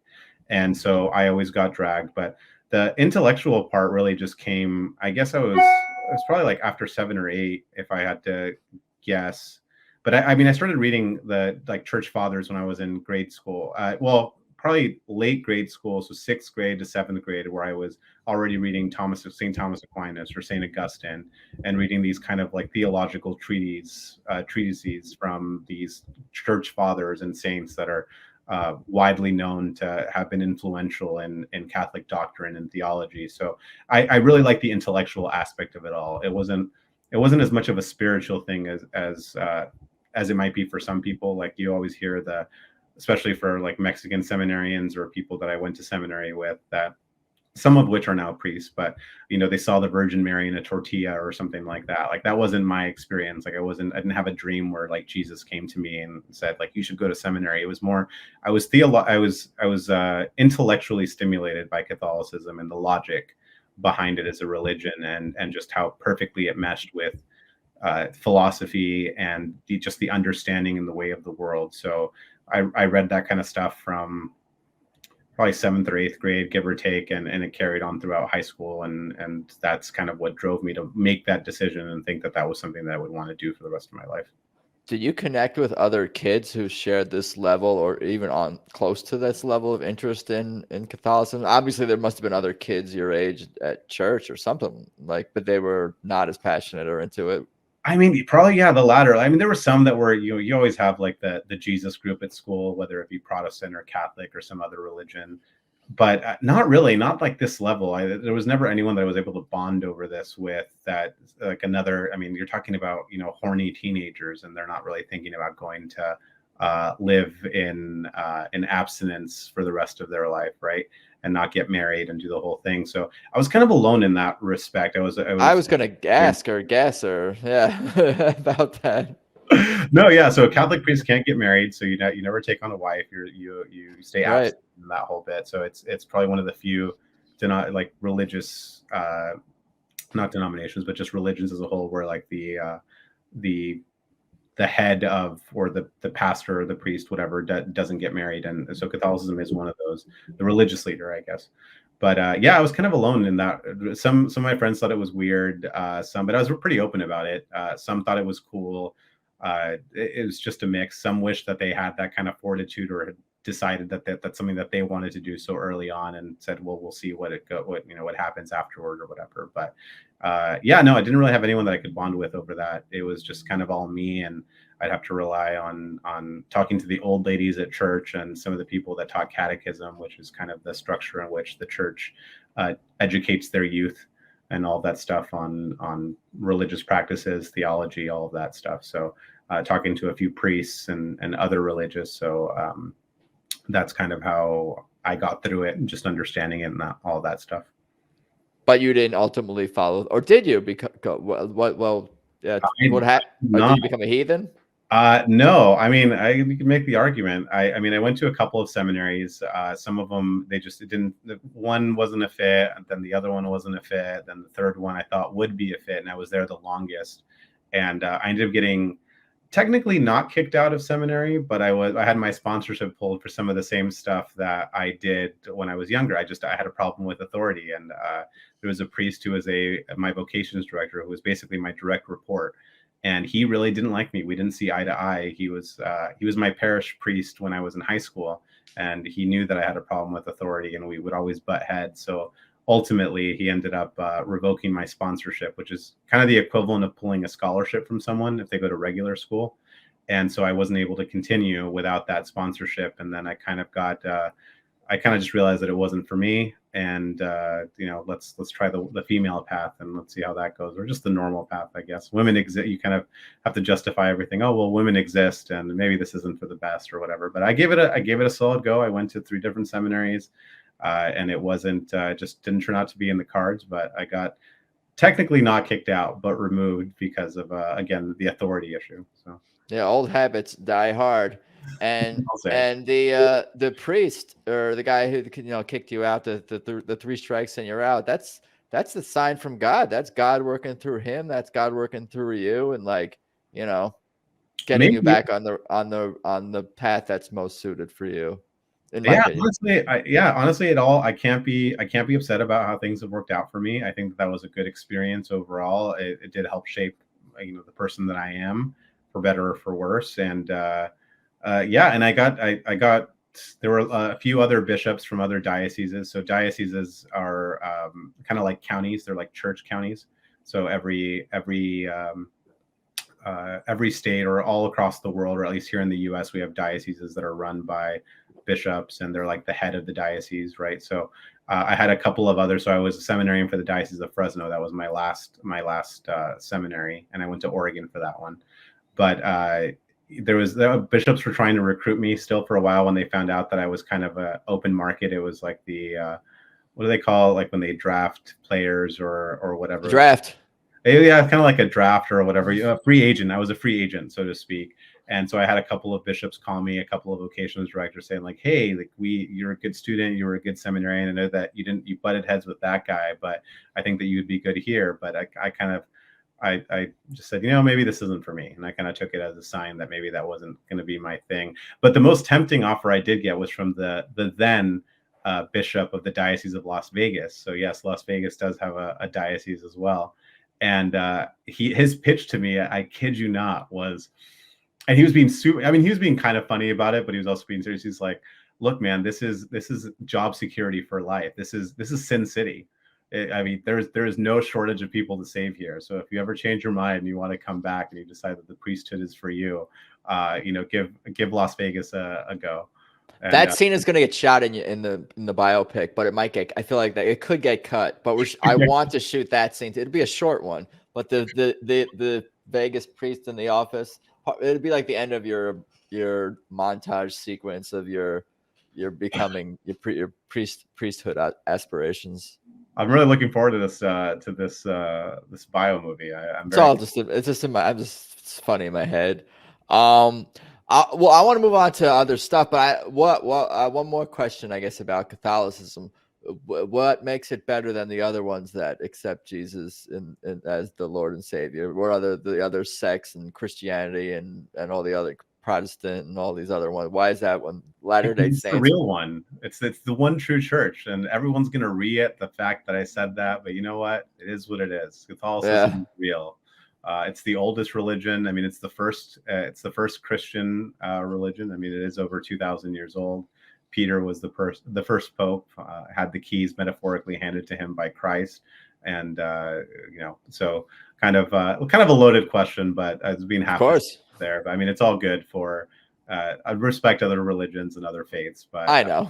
And so I always got dragged, but the intellectual part really just came, I guess it was probably like after 7 or 8, if I had to guess. But I mean, I started reading the like church fathers when I was in grade school. Well, probably late grade school, so 6th grade to 7th grade, where I was already reading St. Thomas Aquinas or St. Augustine, and reading these kind of like theological treatises from these church fathers and saints that are widely known to have been influential in Catholic doctrine and theology. So I really like the intellectual aspect of it all. It wasn't as much of a spiritual thing as it might be for some people. Like you always hear especially for like Mexican seminarians or people that I went to seminary with, that some of which are now priests, but they saw the Virgin Mary in a tortilla or something like that. Like that wasn't my experience. Like I didn't have a dream where like Jesus came to me and said like you should go to seminary. It was more I was intellectually stimulated by Catholicism and the logic behind it as a religion, and just how perfectly it meshed with philosophy and just the understanding and the way of the world. So I read that kind of stuff from probably 7th or 8th grade, give or take, and it carried on throughout high school, and that's kind of what drove me to make that decision and think that was something that I would want to do for the rest of my life. Did you connect with other kids who shared this level or even on close to this level of interest in Catholicism? Obviously, there must have been other kids your age at church or something but they were not as passionate or into it. I mean, probably, yeah, the latter. I mean, there were some that were, you always have like the Jesus group at school, whether it be Protestant or Catholic or some other religion, but not really, not like this level. There was never anyone that I was able to bond over this with that, like I mean, you're talking about, horny teenagers, and they're not really thinking about going to live in abstinence for the rest of their life, right? And not get married and do the whole thing. So I was kind of alone in that respect. I was going to ask or guess or about that. No, yeah. So Catholic priests can't get married, so you never take on a wife. You stay abstinent in that whole bit. So it's probably one of the few like religious, not denominations, but just religions as a whole, where like the head of, or the pastor or the priest, whatever, doesn't get married. And so Catholicism is one of those, the religious leader, I guess. But yeah, I was kind of alone in that. Some of my friends thought it was weird, but I was pretty open about it. Some thought it was cool. It was just a mix. Some wished that they had that kind of fortitude, or had decided that that's something that they wanted to do so early on, and said, well, we'll see what happens afterward or whatever. But yeah, no, I didn't really have anyone that I could bond with over that. It was just kind of all me, and I'd have to rely on talking to the old ladies at church and some of the people that taught catechism, which is kind of the structure in which the church educates their youth and all that stuff on religious practices, theology, all of that stuff. So talking to a few priests and other religious. So that's kind of how I got through it, and just understanding it and all that stuff. But you didn't ultimately follow, or did you? Because what happened? Did you become a heathen? No, I mean, you can make the argument. I mean, I went to a couple of seminaries. Some of them, one wasn't a fit, and then the other one wasn't a fit. Then the third one I thought would be a fit, and I was there the longest. And I ended up getting technically not kicked out of seminary, but I had my sponsorship pulled for some of the same stuff that I did when I was younger. I had a problem with authority, and there was a priest who was my vocations director, who was basically my direct report. And he really didn't like me. We didn't see eye to eye. He was my parish priest when I was in high school, and he knew that I had a problem with authority, and we would always butt heads. So ultimately, he ended up revoking my sponsorship, which is kind of the equivalent of pulling a scholarship from someone if they go to regular school. And so I wasn't able to continue without that sponsorship. And then I kind of just realized that it wasn't for me. And let's try the female path, and let's see how that goes, or just the normal path, I guess. Women exist. You kind of have to justify everything. Oh, well, women exist, and maybe this isn't for the best or whatever. But I gave it a solid go. I went to 3 different seminaries, and it wasn't just didn't turn out to be in the cards. But I got technically not kicked out, but removed because of again, the authority issue. So yeah, old habits die hard. and I'll say. the priest or the guy who kicked you out, the 3 strikes and you're out. That's the sign from God. That's God working through him. That's God working through you, and getting you Maybe. back on the path that's most suited for you, in my Yeah, opinion. honestly, I can't be upset about how things have worked out for me. I think that was a good experience overall. It did help shape, the person that I am, for better or for worse. And and I got there were a few other bishops from other dioceses. So dioceses are kind of like counties. They're like church counties. So every state, or all across the world, or at least here in the U.S., we have dioceses that are run by bishops, and they're like the head of the diocese, right? So I had a couple of others. So I was a seminarian for the Diocese of Fresno. That was my last seminary, and I went to Oregon for that one. But the bishops were trying to recruit me still for a while when they found out that I was kind of an open market. It was like the what do they call it? Like when they draft players or whatever. Draft. Yeah, kind of like a draft or whatever. A free agent. I was a free agent, so to speak. And so I had a couple of bishops call me, a couple of vocations directors saying like, "Hey, like you're a good student, you were a good seminarian. I know that you butted heads with that guy, but I think that you'd be good here." But I just said, maybe this isn't for me. And I kind of took it as a sign that maybe that wasn't going to be my thing. But the most tempting offer I did get was from the then bishop of the Diocese of Las Vegas. So yes, Las Vegas does have a diocese as well. And his pitch to me, I kid you not, was, and he was being he was being kind of funny about it, but he was also being serious. He's like, "Look, man, this is job security for life. This is Sin City. There is no shortage of people to save here. So if you ever change your mind and you want to come back and you decide that the priesthood is for you, give Las Vegas a go." And, that scene is going to get shot in the biopic, but it might get. I feel like that it could get cut. But I want to shoot that scene. It'd be a short one, but the Vegas priest in the office. It'd be like the end of your montage sequence of your becoming your priesthood aspirations. I'm really looking forward to this bio movie. It's funny in my head. I want to move on to other stuff, but one more question, I guess, about Catholicism. What makes it better than the other ones that accept Jesus as the Lord and Savior? What are the other sects and Christianity and all the other Protestant and all these other ones? Why is that one Latter-day Saints? It's the real one. It's the one true church, and everyone's gonna re-it the fact that I said that. But you know what? It is what it is. Catholicism is real. It's the oldest religion. I mean, it's the first Christian religion. I mean, it is over 2,000 years old. Peter was the first pope, had the keys metaphorically handed to him by Christ. And, so kind of a loaded question, but it's being half there. But I mean, it's all good for, I respect other religions and other faiths, but I know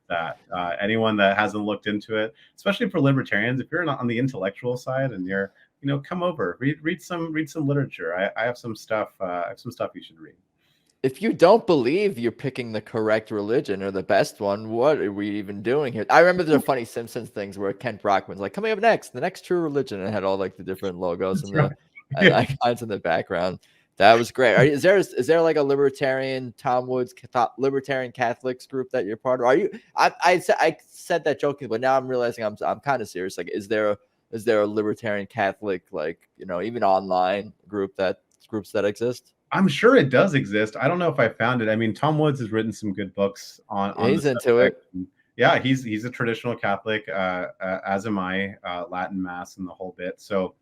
that anyone that hasn't looked into it, especially for libertarians, if you're not on the intellectual side and you're, come over, read some literature. I have some stuff. You should read. If you don't believe you're picking the correct religion or the best one, what are we even doing here? I remember the funny Simpsons things where Kent Brockman's like, coming up next, the next true religion, and had all like the different logos and the icons in the background. That was great. Is there like a libertarian Tom Woods libertarian Catholics group that you're part of? Are you? I said that jokingly, but now I'm realizing I'm kind of serious. Like, is there a libertarian Catholic, like, even online groups that exist? I'm sure it does exist. I don't know if I found it. I mean, Tom Woods has written some good books on he's into it. Yeah, he's a traditional Catholic, as am I, Latin Mass and the whole bit. So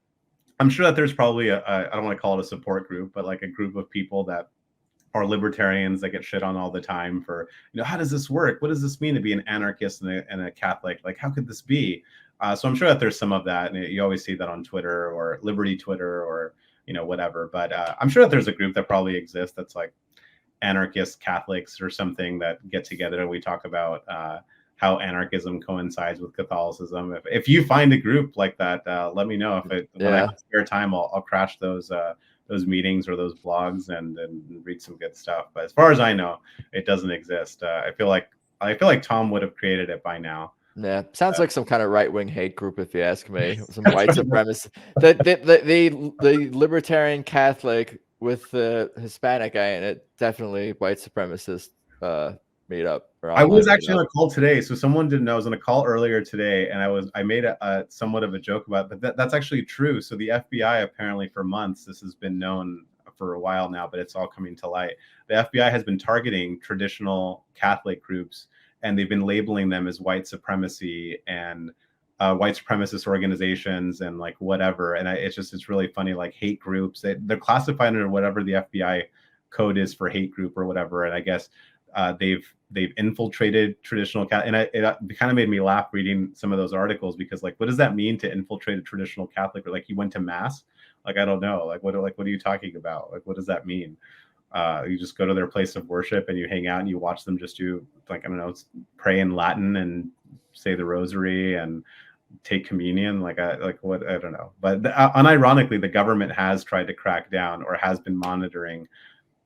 I'm sure that there's probably I don't want to call it a support group, but like a group of people that are libertarians that get shit on all the time for, how does this work? What does this mean to be an anarchist and a Catholic? Like, how could this be? So I'm sure that there's some of that, and you always see that on Twitter or Liberty Twitter or whatever. But I'm sure that there's a group that probably exists that's like anarchist Catholics or something that get together and we talk about how anarchism coincides with Catholicism. If you find a group like that, let me know. When I have spare time, I'll crash those meetings or those blogs and read some good stuff. But as far as I know, it doesn't exist. I feel like Tom would have created it by now. Yeah, sounds like some kind of right-wing hate group, if you ask me. Some white supremacists. The libertarian Catholic with the Hispanic guy, and it definitely white supremacist meet up or I was online actually meetup. on a call today, so someone didn't know. I was on a call earlier today, and I made a somewhat of a joke about it, but that's actually true. So the FBI apparently for months, this has been known for a while now, but it's all coming to light. The FBI has been targeting traditional Catholic groups, and they've been labeling them as white supremacy and white supremacist organizations and like whatever. And it's really funny, like hate groups. They're classified under whatever the FBI code is for hate group or whatever. And I guess they've infiltrated traditional and it kind of made me laugh reading some of those articles, because like, what does that mean to infiltrate a traditional Catholic? Or like, you went to mass? Like, I don't know. Like, what are you talking about? Like, what does that mean? You just go to their place of worship and you hang out and you watch them just do, like, I don't know, pray in Latin and say the rosary and take communion. Like what, I don't know. But unironically, the government has tried to crack down or has been monitoring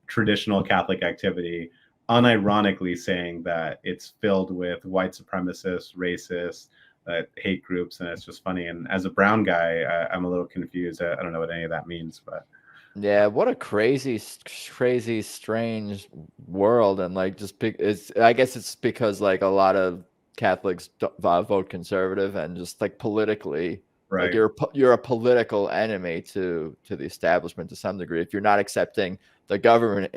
traditional Catholic activity, unironically saying that it's filled with white supremacists, racists, hate groups, and it's just funny. And as a brown guy, I'm a little confused. I don't know what any of that means, but yeah, what a crazy, strange world. And like, I guess it's because like a lot of Catholics vote conservative, and just like politically, like right. you're a political enemy to the establishment to some degree if you're not accepting the government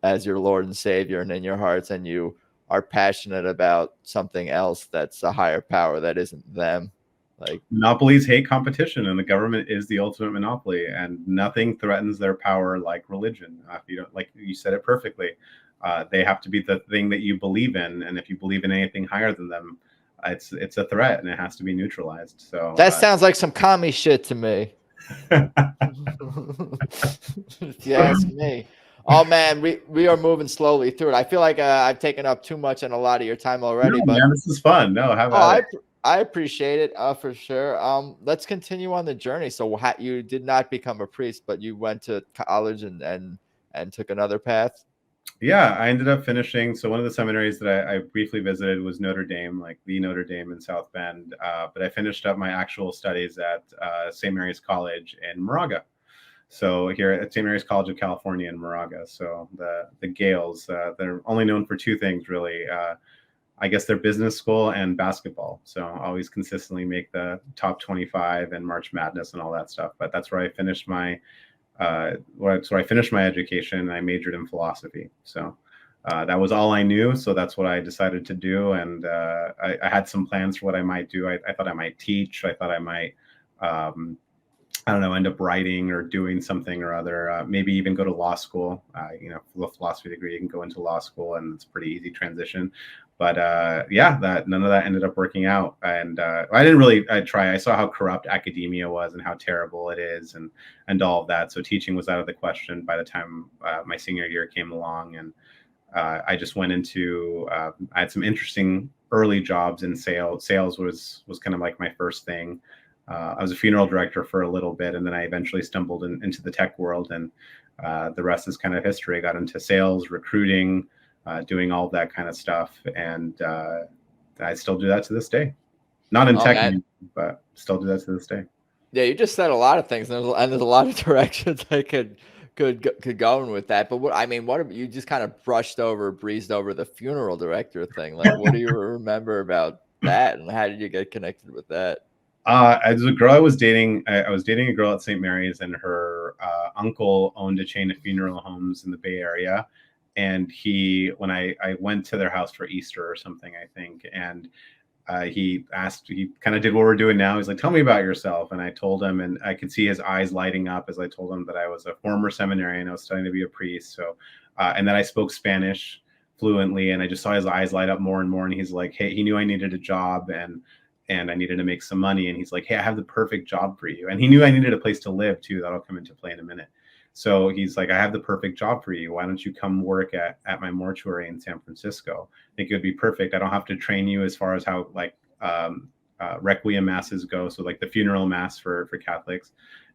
as your Lord and Savior and in your hearts, and you are passionate about something else that's a higher power that isn't them. Like, Monopolies hate competition, and the government is the ultimate monopoly, and nothing threatens their power like religion. If you don't, like you said it perfectly, they have to be the thing that you believe in, and if you believe in anything higher than them, it's a threat, and it has to be neutralized. So that sounds like some commie shit to me. If you ask me. Oh man, we are moving slowly through it. I feel like I've taken up too much and a lot of your time already, no, but man, this is fun. No, have oh, at it. I appreciate it for sure. Let's continue on the journey. So you did not become a priest, but you went to college and took another path. Yeah, I ended up finishing. So one of the seminaries that I briefly visited was Notre Dame, like the Notre Dame in South Bend. But I finished up my actual studies at St. Mary's College in Moraga. So here at St. Mary's College of California in Moraga. So the Gales, they're only known for two things, really. I guess their business school and basketball. So always consistently make the top 25 and March Madness and all that stuff. But that's where I finished my education, and I majored in philosophy. So that was all I knew. So that's what I decided to do. And I had some plans for what I might do. I thought I might teach. I thought I might, I don't know, end up writing or doing something or other. Maybe even go to law school. For a philosophy degree, you can go into law school, and it's a pretty easy transition. But none of that ended up working out. And I didn't really try. I saw how corrupt academia was and how terrible it is, and all of that. So teaching was out of the question by the time my senior year came along. And I just went into, I had some interesting early jobs in sales. Sales was kind of like my first thing. I was a funeral director for a little bit, and then I eventually stumbled into the tech world, and the rest is kind of history. I got into sales, recruiting, doing all of that kind of stuff, and I still do that to this day. Not in tech, but still do that to this day. Yeah, you just said a lot of things, and there's a lot of directions I could go in with that. But what you just kind of breezed over the funeral director thing. Like, what do you remember about that, and how did you get connected with that? As a girl I was dating, I was dating a girl at St. Mary's, and her uncle owned a chain of funeral homes in the Bay Area. And when I went to their house for Easter or something, I think, and he kind of did what we're doing now. He's like, tell me about yourself. And I told him, and I could see his eyes lighting up as I told him that I was a former seminarian. I was studying to be a priest. So, and then I spoke Spanish fluently, and I just saw his eyes light up more and more. And he's like, hey, he knew I needed a job, and I needed to make some money. And he's like, hey, I have the perfect job for you. And he knew I needed a place to live too. That'll come into play in a minute. So he's like, I have the perfect job for you. Why don't you come work at my mortuary in San Francisco? I think it would be perfect. I don't have to train you as far as how like requiem masses go. So like the funeral mass for Catholics.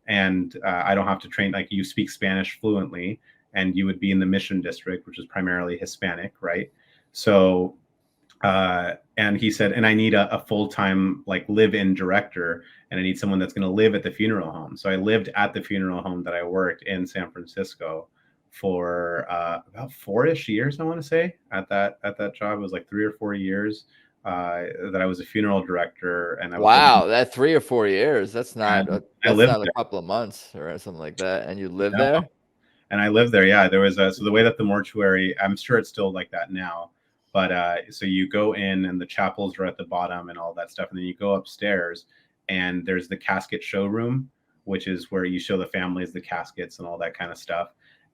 And I don't have to train, like you speak Spanish fluently, and you would be in the Mission District, which is primarily Hispanic, right? So And he said, and I need a full-time like live-in director, and I need someone that's going to live at the funeral home. So I lived at the funeral home that I worked in San Francisco for about 4-ish years, I want to say. At that job, it was like 3 or 4 years that I was a funeral director, and I was Wow, that 3 or 4 years. That's not I lived a there. couple of months or something like that. And you live No, there? and I lived there. Yeah, there was so the way that the mortuary, I'm sure it's still like that now, but so you go in and the chapels are at the bottom and all that stuff, and then you go upstairs and there's the casket showroom, which is where you show the families the caskets and all that kind of stuff.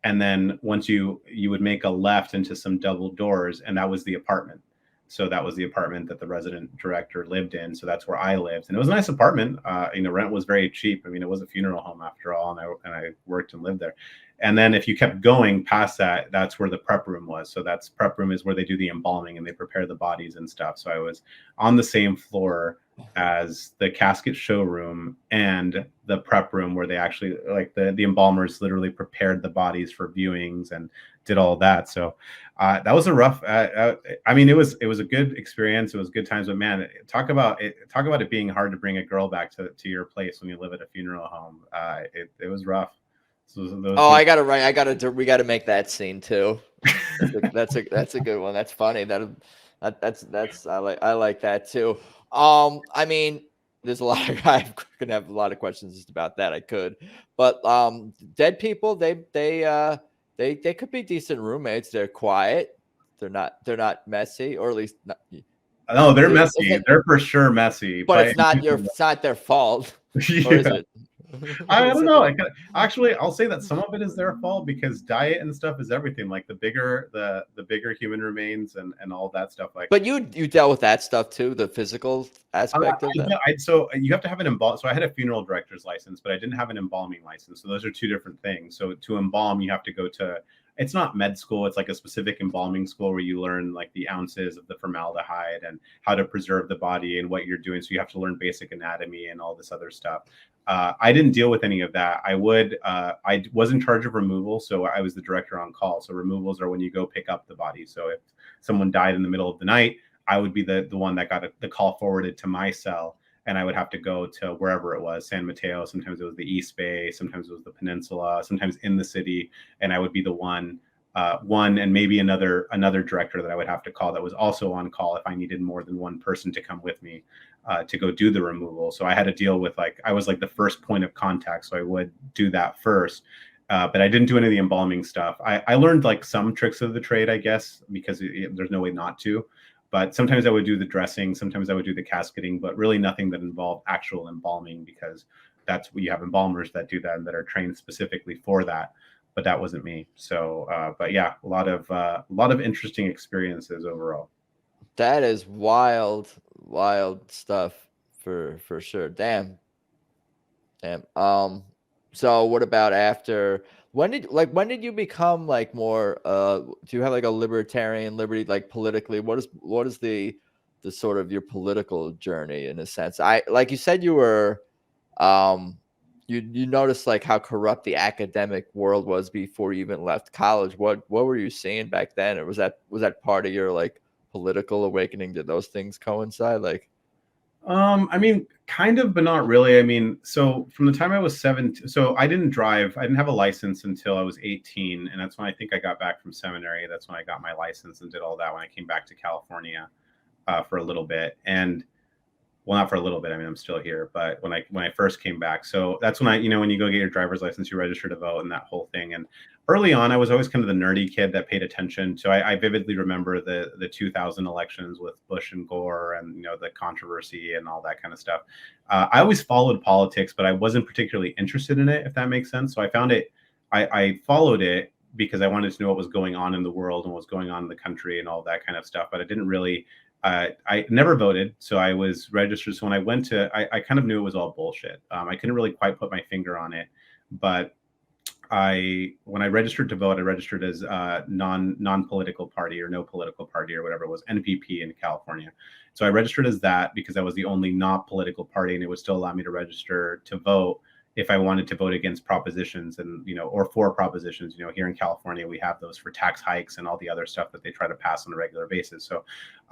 And then once you would make a left into some double doors, and that was the apartment. So that was the apartment that the resident director lived in. So that's where I lived, and it was a nice apartment. Rent was very cheap. I mean, it was a funeral home after all, and I worked and lived there. And then if you kept going past that, that's where the prep room was. So that's prep room is where they do the embalming and they prepare the bodies and stuff. So I was on the same floor as the casket showroom and the prep room where they actually like the embalmers literally prepared the bodies for viewings and did all of that. So that was a rough. I mean, it was a good experience. It was good times, but man, talk about it being hard to bring a girl back to your place when you live at a funeral home. It was rough. So I gotta write. We gotta make that scene too. That's a good one. That's funny. That's I like that too. I mean, there's a lot of I could have a lot of questions just about that. I could, but dead people they could be decent roommates. They're quiet. They're not messy, or at least not. No, they're messy. They're for sure messy. But it's not their fault, Yeah. or is it? I don't know. Actually, I'll say that some of it is their fault because diet and stuff is everything. Like the bigger human remains and all that stuff. Like, but you dealt with that stuff too, the physical aspect of that. So you have to have an embalm. So I had a funeral director's license, but I didn't have an embalming license. So those are two different things. So to embalm, you have to go to. It's not med school. It's like a specific embalming school where you learn like the ounces of the formaldehyde and how to preserve the body and what you're doing. So you have to learn basic anatomy and all this other stuff. I didn't deal with any of that. I was in charge of removal. So I was the director on call. So removals are when you go pick up the body. So if someone died in the middle of the night, I would be the one that got the call forwarded to my cell. And I would have to go to wherever it was, San Mateo. Sometimes it was the East Bay. Sometimes it was the Peninsula. Sometimes in the city. And I would be the one and maybe another director that I would have to call that was also on call if I needed more than one person to come with me to go do the removal. So I had to deal with I was like the first point of contact. So I would do that first. But I didn't do any of the embalming stuff. I learned like some tricks of the trade, I guess, because there's no way not to. But sometimes I would do the dressing, sometimes I would do the casketing, but really nothing that involved actual embalming because that's what you have embalmers that do that and that are trained specifically for that. But that wasn't me. So, but yeah, a lot of interesting experiences overall. That is wild stuff for sure. Damn. So what about after? When did you become like more? Do you have like a libertarian liberty like politically? What is the sort of your political journey in a sense? Like you said you were, you noticed like how corrupt the academic world was before you even left college. What were you seeing back then, or was that part of your like political awakening? Did those things coincide? Like, I mean, kind of, but not really. I mean, so from the time I was 17, so I didn't drive. I didn't have a license until I was 18, and that's when I think I got back from seminary. That's when I got my license and did all that when I came back to California for a little bit. And well, not for a little bit. I mean, I'm still here, but when I first came back, so that's when when you go get your driver's license, you register to vote and that whole thing. And early on, I was always kind of the nerdy kid that paid attention. So I vividly remember the 2000 elections with Bush and Gore and the controversy and all that kind of stuff. I always followed politics, but I wasn't particularly interested in it, if that makes sense. So I found it. I followed it because I wanted to know what was going on in the world and what was going on in the country and all that kind of stuff. But I didn't really. I never voted, so I was registered. So when I went to, I kind of knew it was all bullshit. I couldn't really quite put my finger on it, but when I registered to vote, I registered as non-political party or no political party or whatever it was, NPP in California. So I registered as that because that was the only not political party, and it would still allow me to register to vote if I wanted to vote against propositions and, or for propositions. Here in California, we have those for tax hikes and all the other stuff that they try to pass on a regular basis. So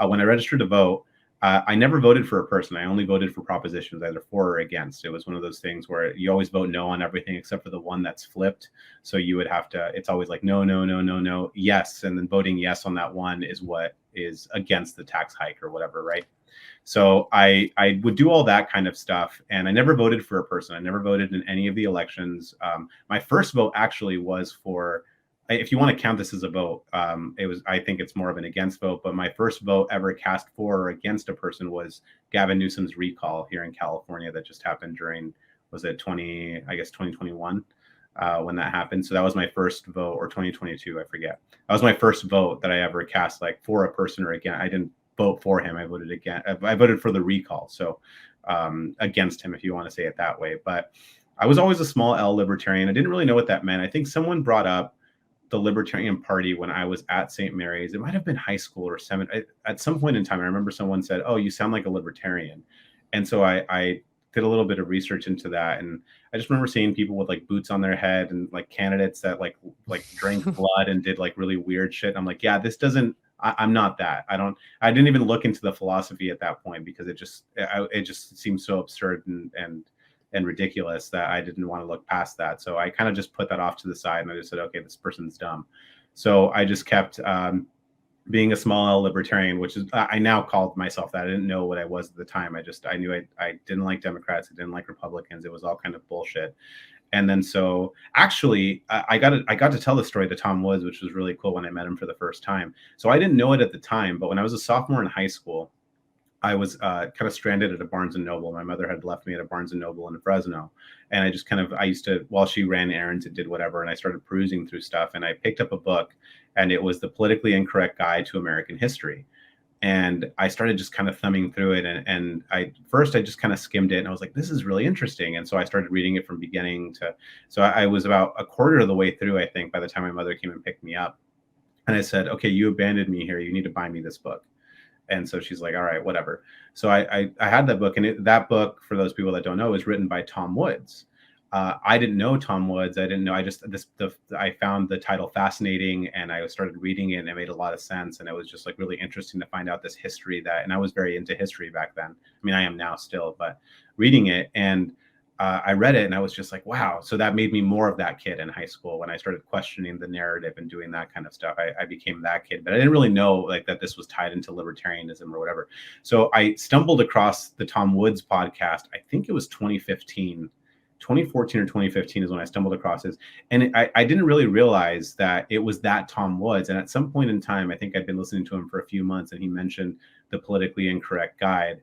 when I registered to vote, I never voted for a person. I only voted for propositions, either for or against. It was one of those things where you always vote no on everything except for the one that's flipped. So you would have to, it's always like, no, no, no, no, no, yes. And then voting yes on that one is what is against the tax hike or whatever, right? So I would do all that kind of stuff. And I never voted for a person. I never voted in any of the elections. My first vote actually was for, if you want to count this as a vote, I think it's more of an against vote, but my first vote ever cast for or against a person was Gavin Newsom's recall here in California that just happened during, was it 2021 when that happened. So that was my first vote, or 2022, I forget. That was my first vote that I ever cast, like for a person or against. I didn't vote for him. I voted again. I voted for the recall. So against him, if you want to say it that way. But I was always a small L libertarian. I didn't really know what that meant. I think someone brought up the Libertarian Party when I was at St. Mary's. It might have been high school or at some point in time. I remember someone said, "Oh, you sound like a libertarian," and so I did a little bit of research into that, and I just remember seeing people with like boots on their head and like candidates that like drank blood and did like really weird shit. I'm like, yeah, this doesn't. I'm not that. I didn't even look into the philosophy at that point because it just seemed so absurd and ridiculous that I didn't want to look past that. So I kind of just put that off to the side and I just said, okay, this person's dumb. So I just kept being a small L libertarian, which is, I now called myself that. I didn't know what I was at the time. I knew I didn't like Democrats. I didn't like Republicans. It was all kind of bullshit. And then so actually I got to tell the story to Tom Woods, which was really cool when I met him for the first time. So I didn't know it at the time, but when I was a sophomore in high school, I was kind of stranded at a Barnes and Noble. My mother had left me at a Barnes and Noble in Fresno. And I used to, while she ran errands and did whatever, and I started perusing through stuff and I picked up a book and it was The Politically Incorrect Guide to American History. And I started just kind of thumbing through it. And I just kind of skimmed it and I was like, this is really interesting. And so I started reading it from beginning to, so I was about a quarter of the way through, I think, by the time my mother came and picked me up. And I said, okay, you abandoned me here. You need to buy me this book. And so she's like, all right, whatever. So I had that book. And that book, for those people that don't know, is written by Tom Woods. I didn't know Tom Woods. I didn't know. I found the title fascinating and I started reading it and it made a lot of sense. And it was just like really interesting to find out this history and I was very into history back then. I mean, I am now still, but reading it and I read it and I was just like, wow. So that made me more of that kid in high school. When I started questioning the narrative and doing that kind of stuff, I became that kid, but I didn't really know like that this was tied into libertarianism or whatever. So I stumbled across the Tom Woods podcast. I think it was 2014 or 2015 is when I stumbled across this. And I didn't really realize that it was that Tom Woods. And at some point in time, I think I'd been listening to him for a few months and he mentioned The Politically Incorrect Guide.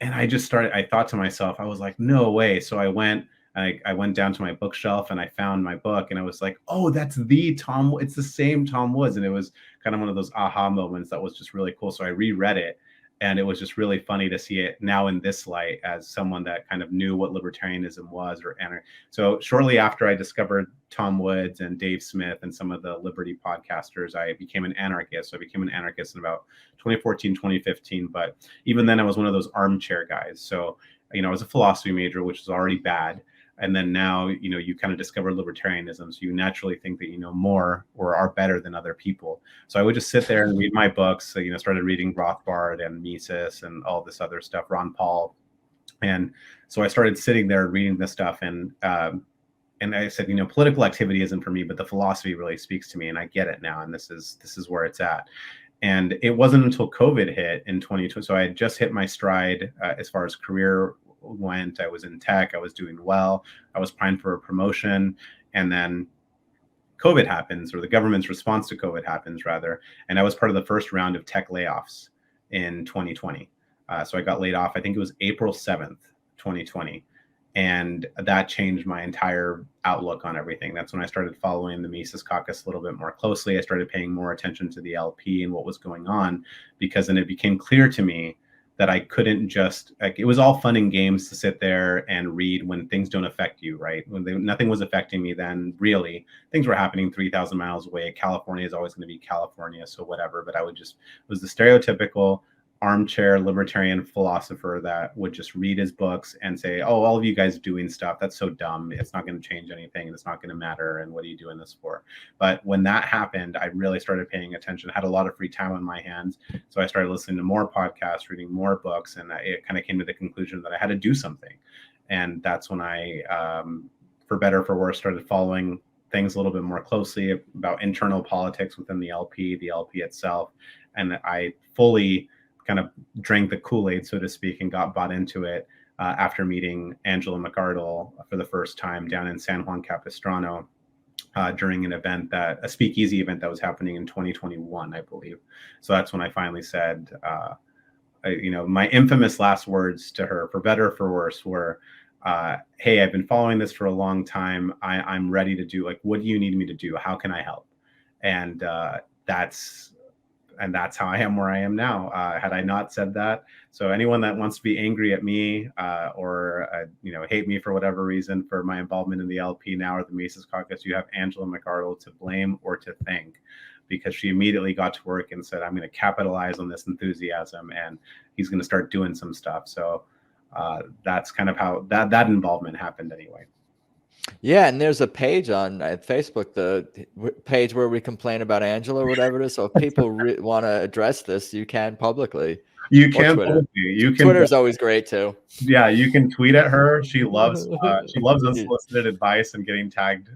And I thought to myself, I was like, no way. So I went down to my bookshelf and I found my book and I was like, oh, that's it's the same Tom Woods. And it was kind of one of those aha moments that was just really cool. So I reread it and it was just really funny to see it now in this light as someone that kind of knew what libertarianism was So shortly after I discovered Tom Woods and Dave Smith and some of the Liberty podcasters, I became an anarchist. So I became an anarchist in about 2014, 2015. But even then I was one of those armchair guys. So, I was a philosophy major, which is already bad. And then now, you kind of discover libertarianism. So you naturally think that you know more or are better than other people. So I would just sit there and read my books. So, started reading Rothbard and Mises and all this other stuff, Ron Paul. And so I started sitting there reading this stuff. And I said, political activity isn't for me, but the philosophy really speaks to me. And I get it now. And this is where it's at. And it wasn't until COVID hit in 2020. So I had just hit my stride as far as career went. I was in tech. I was doing well. I was applying for a promotion. And then COVID happens, or the government's response to COVID happens, rather. And I was part of the first round of tech layoffs in 2020. So I got laid off, I think it was April 7th, 2020. And that changed my entire outlook on everything. That's when I started following the Mises Caucus a little bit more closely. I started paying more attention to the LP and what was going on, because then it became clear to me that I couldn't just, it was all fun and games to sit there and read when things don't affect you, right? Nothing was affecting me then, really. Things were happening 3,000 miles away. California is always going to be California, so whatever. But it was the stereotypical armchair libertarian philosopher that would just read his books and say, oh, all of you guys doing stuff, that's so dumb. It's not going to change anything. It's not going to matter. And what are you doing this for? But when that happened, I really started paying attention. I had a lot of free time on my hands. So I started listening to more podcasts, reading more books, and it kind of came to the conclusion that I had to do something. And that's when I, for better or for worse, started following things a little bit more closely about internal politics within the LP itself. And I fully kind of drank the Kool-Aid, so to speak, and got bought into it after meeting Angela McArdle for the first time down in San Juan Capistrano during a speakeasy event that was happening in 2021, I believe. So that's when I finally said, my infamous last words to her, for better or for worse, were, hey, I've been following this for a long time. I'm ready to do, what do you need me to do? How can I help? And that's how I am where I am now. Had I not said that, so anyone that wants to be angry at me or hate me for whatever reason for my involvement in the LP now or the Mises Caucus, you have Angela McArdle to blame or to thank, because she immediately got to work and said, I'm going to capitalize on this enthusiasm, and he's going to start doing some stuff. So that's kind of how that involvement happened anyway. Yeah, and there's a page on Facebook, the page where we complain about Angela or whatever it is. So if people want to address this, you can publicly. You can. Twitter's always great too. Yeah, you can tweet at her. She loves unsolicited advice and getting tagged.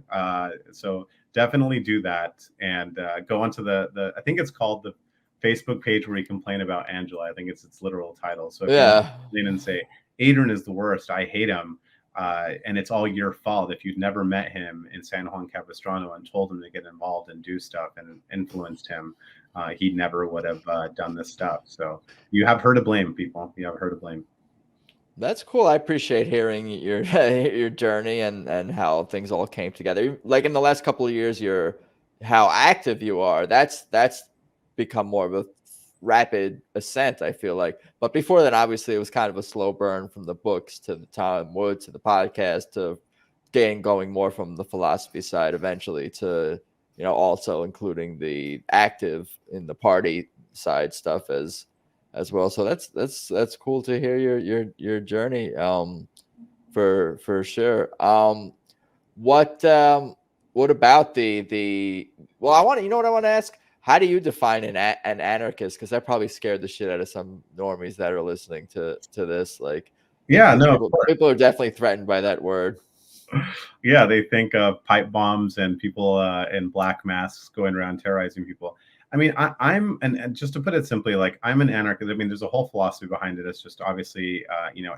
So definitely do that, and go onto the I think it's called the Facebook page where you complain about Angela. I think it's its literal title. So if you complain and say Adrian is the worst, I hate him. And it's all your fault if you'd never met him in San Juan Capistrano and told him to get involved and do stuff and influenced him, he never would have done this stuff. So you have her to blame, people. You have her to blame. That's cool. I appreciate hearing your journey and how things all came together. Like in the last couple of years, how active you are. That's become more of a rapid ascent, I feel like. But before that, obviously, it was kind of a slow burn from the books to the Tom Wood to the podcast to getting going more from the philosophy side eventually to, also including the active in the party side stuff as well. So that's cool to hear your journey for sure. What about the well, I want to ask, how do you define an anarchist? Because that probably scared the shit out of some normies that are listening to this. People are definitely threatened by that word. Yeah, they think of pipe bombs and people in black masks going around terrorizing people. I mean, I'm and just to put it simply, I'm an anarchist. I mean, there's a whole philosophy behind it. It's just obviously,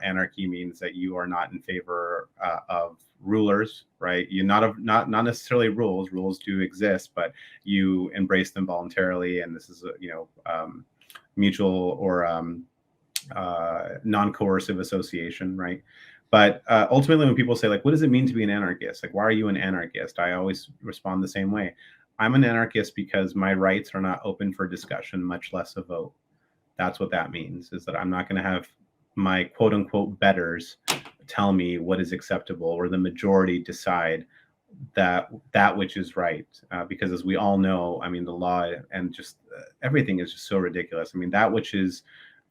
anarchy means that you are not in favor of rulers, right? You're not necessarily rules. Rules do exist, but you embrace them voluntarily, and this is mutual or non-coercive association, right? But ultimately, when people say, what does it mean to be an anarchist? Why are you an anarchist? I always respond the same way. I'm an anarchist because my rights are not open for discussion, much less a vote. That's what that means, is that I'm not going to have my quote unquote betters tell me what is acceptable, or the majority decide that which is right. Because as we all know, I mean, the law and just everything is just so ridiculous. I mean, that which is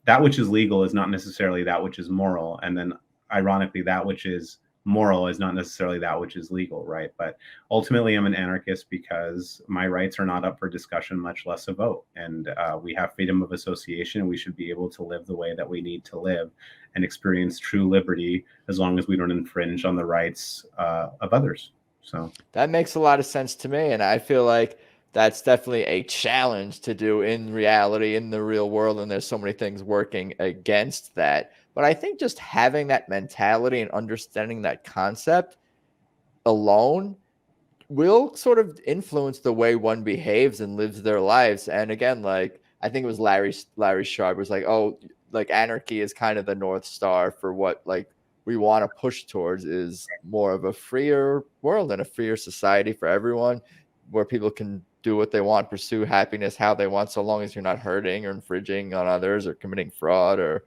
legal is not necessarily that which is moral. And then ironically, that which is moral is not necessarily that which is legal, right? But ultimately, I'm an anarchist because my rights are not up for discussion, much less a vote. And we have freedom of association. We should be able to live the way that we need to live and experience true liberty as long as we don't infringe on the rights of others. So that makes a lot of sense to me. And I feel like that's definitely a challenge to do in reality, in the real world. And there's so many things working against that. But I think just having that mentality and understanding that concept alone will sort of influence the way one behaves and lives their lives. And again, I think it was Larry Sharp was anarchy is kind of the North Star for what we want to push towards, is more of a freer world and a freer society for everyone, where people can do what they want, pursue happiness how they want, so long as you're not hurting or infringing on others or committing fraud or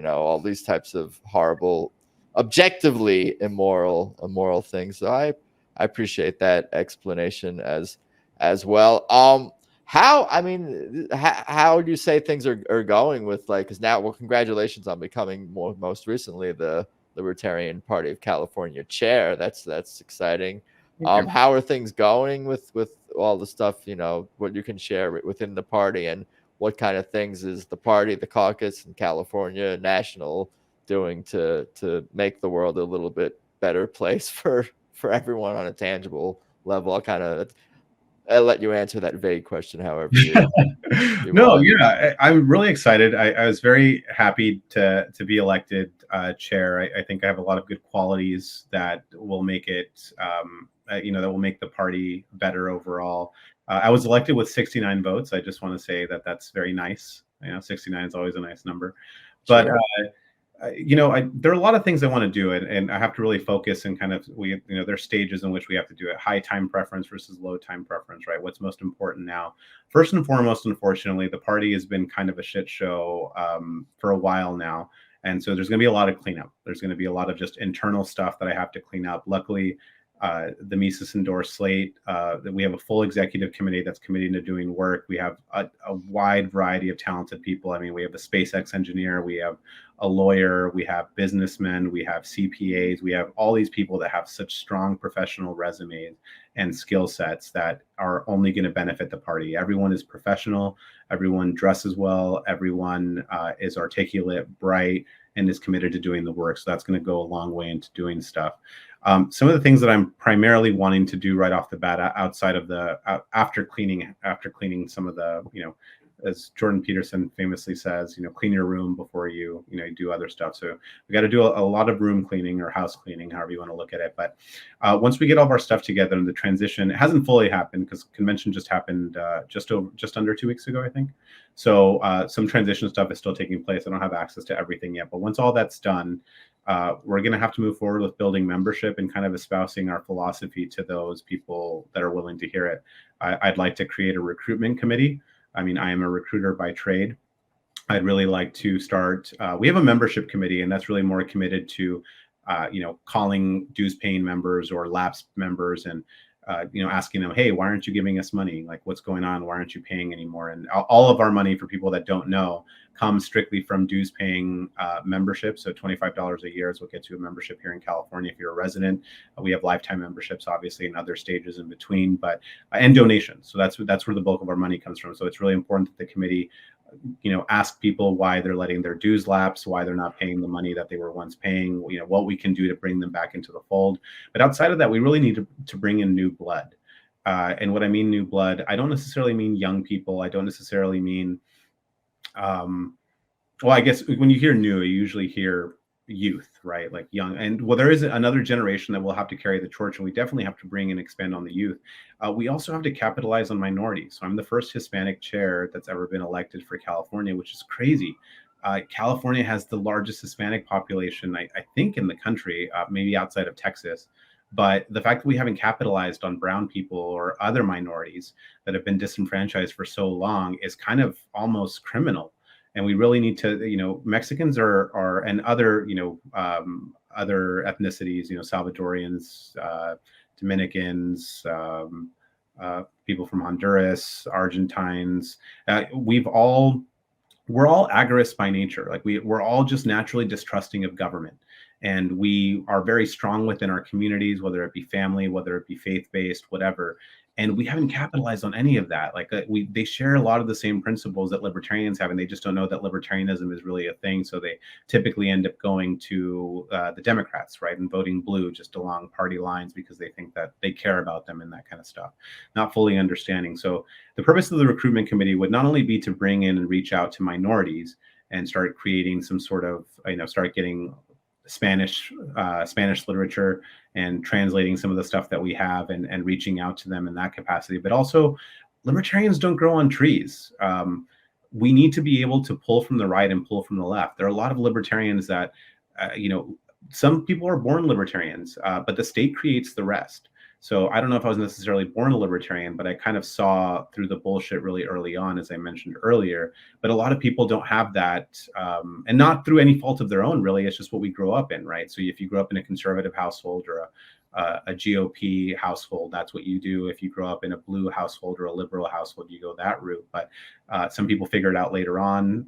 all these types of horrible, objectively immoral things. So I appreciate that explanation as well. How would you say things are going with, like, because now, well, congratulations on becoming most recently the Libertarian Party of California chair. That's exciting. Okay. How are things going with all the stuff, what you can share within the party, and what kind of things is the party, the caucus in California, national, doing to make the world a little bit better place for everyone on a tangible level? I'll let you answer that vague question however you No, want. yeah, I'm really excited. I was very happy to be elected chair. I think I have a lot of good qualities that will make it, that will make the party better overall. I was elected with 69 votes. I just want to say that that's very nice. 69 is always a nice number. But Sure. there are a lot of things I want to do, and I have to really focus and kind of there's stages in which we have to do it. High time preference versus low time preference, right? What's most important now? First and foremost, unfortunately, the party has been kind of a shit show for a while now, and so there's going to be a lot of cleanup. There's going to be a lot of just internal stuff that I have to clean up. Luckily, the Mises endorsed slate, that we have a full executive committee that's committed to doing work. We have a wide variety of talented people. I mean, we have a SpaceX engineer, we have a lawyer, we have businessmen, we have CPAs, we have all these people that have such strong professional resumes and skill sets that are only going to benefit the party. Everyone is professional, everyone dresses well, everyone is articulate, bright, and is committed to doing the work. So that's going to go a long way into doing stuff. Some of the things that I'm primarily wanting to do right off the bat, outside of after cleaning some of the, as Jordan Peterson famously says, clean your room before you do other stuff. So we got to do a lot of room cleaning or house cleaning, however you want to look at it. But once we get all of our stuff together, and the transition hasn't fully happened because convention just happened just under 2 weeks ago, I think. So some transition stuff is still taking place. I don't have access to everything yet, but once all that's done, we're going to have to move forward with building membership and kind of espousing our philosophy to those people that are willing to hear it. I'd like to create a recruitment committee. I mean, I am a recruiter by trade. I'd really like to start, we have a membership committee, and that's really more committed to, calling dues paying members or lapsed members and, asking them, hey, why aren't you giving us money? Like, what's going on? Why aren't you paying anymore? And all of our money, for people that don't know, comes strictly from dues paying membership. So $25 a year is what gets you a membership here in California if you're a resident. We have lifetime memberships, obviously, and other stages in between, but and donations. So that's where the bulk of our money comes from. So it's really important that the committee ask people why they're letting their dues lapse, why they're not paying the money that they were once paying, what we can do to bring them back into the fold. But outside of that, we really need to bring in new blood. And what I mean new blood, I don't necessarily mean young people. I don't necessarily mean, I guess when you hear new, you usually hear youth, right? Like young. And there is another generation that will have to carry the torch, and we definitely have to bring and expand on the youth. We also have to capitalize on minorities. So I'm the first Hispanic chair that's ever been elected for California, which is crazy. California has the largest Hispanic population, I think, in the country, maybe outside of Texas. But the fact that we haven't capitalized on brown people or other minorities that have been disenfranchised for so long is kind of almost criminal. And we really need to, Mexicans are and other, other ethnicities, Salvadorians, Dominicans, people from Honduras, Argentines. We're all agorists by nature. Like we're all just naturally distrusting of government. And we are very strong within our communities, whether it be family, whether it be faith-based, whatever. And we haven't capitalized on any of that. Like they share a lot of the same principles that libertarians have, and they just don't know that libertarianism is really a thing. So they typically end up going to the Democrats, right, and voting blue just along party lines because they think that they care about them and that kind of stuff, not fully understanding. So the purpose of the recruitment committee would not only be to bring in and reach out to minorities and start creating some sort of, start getting Spanish literature and translating some of the stuff that we have and reaching out to them in that capacity. But also, libertarians don't grow on trees. We need to be able to pull from the right and pull from the left. There are a lot of libertarians that, some people are born libertarians, but the state creates the rest. So I don't know if I was necessarily born a libertarian, but I kind of saw through the bullshit really early on, as I mentioned earlier. But a lot of people don't have that, and not through any fault of their own, really. It's just what we grow up in, right? So if you grow up in a conservative household or a GOP household, that's what you do. If you grow up in a blue household or a liberal household, you go that route. But some people figure it out later on.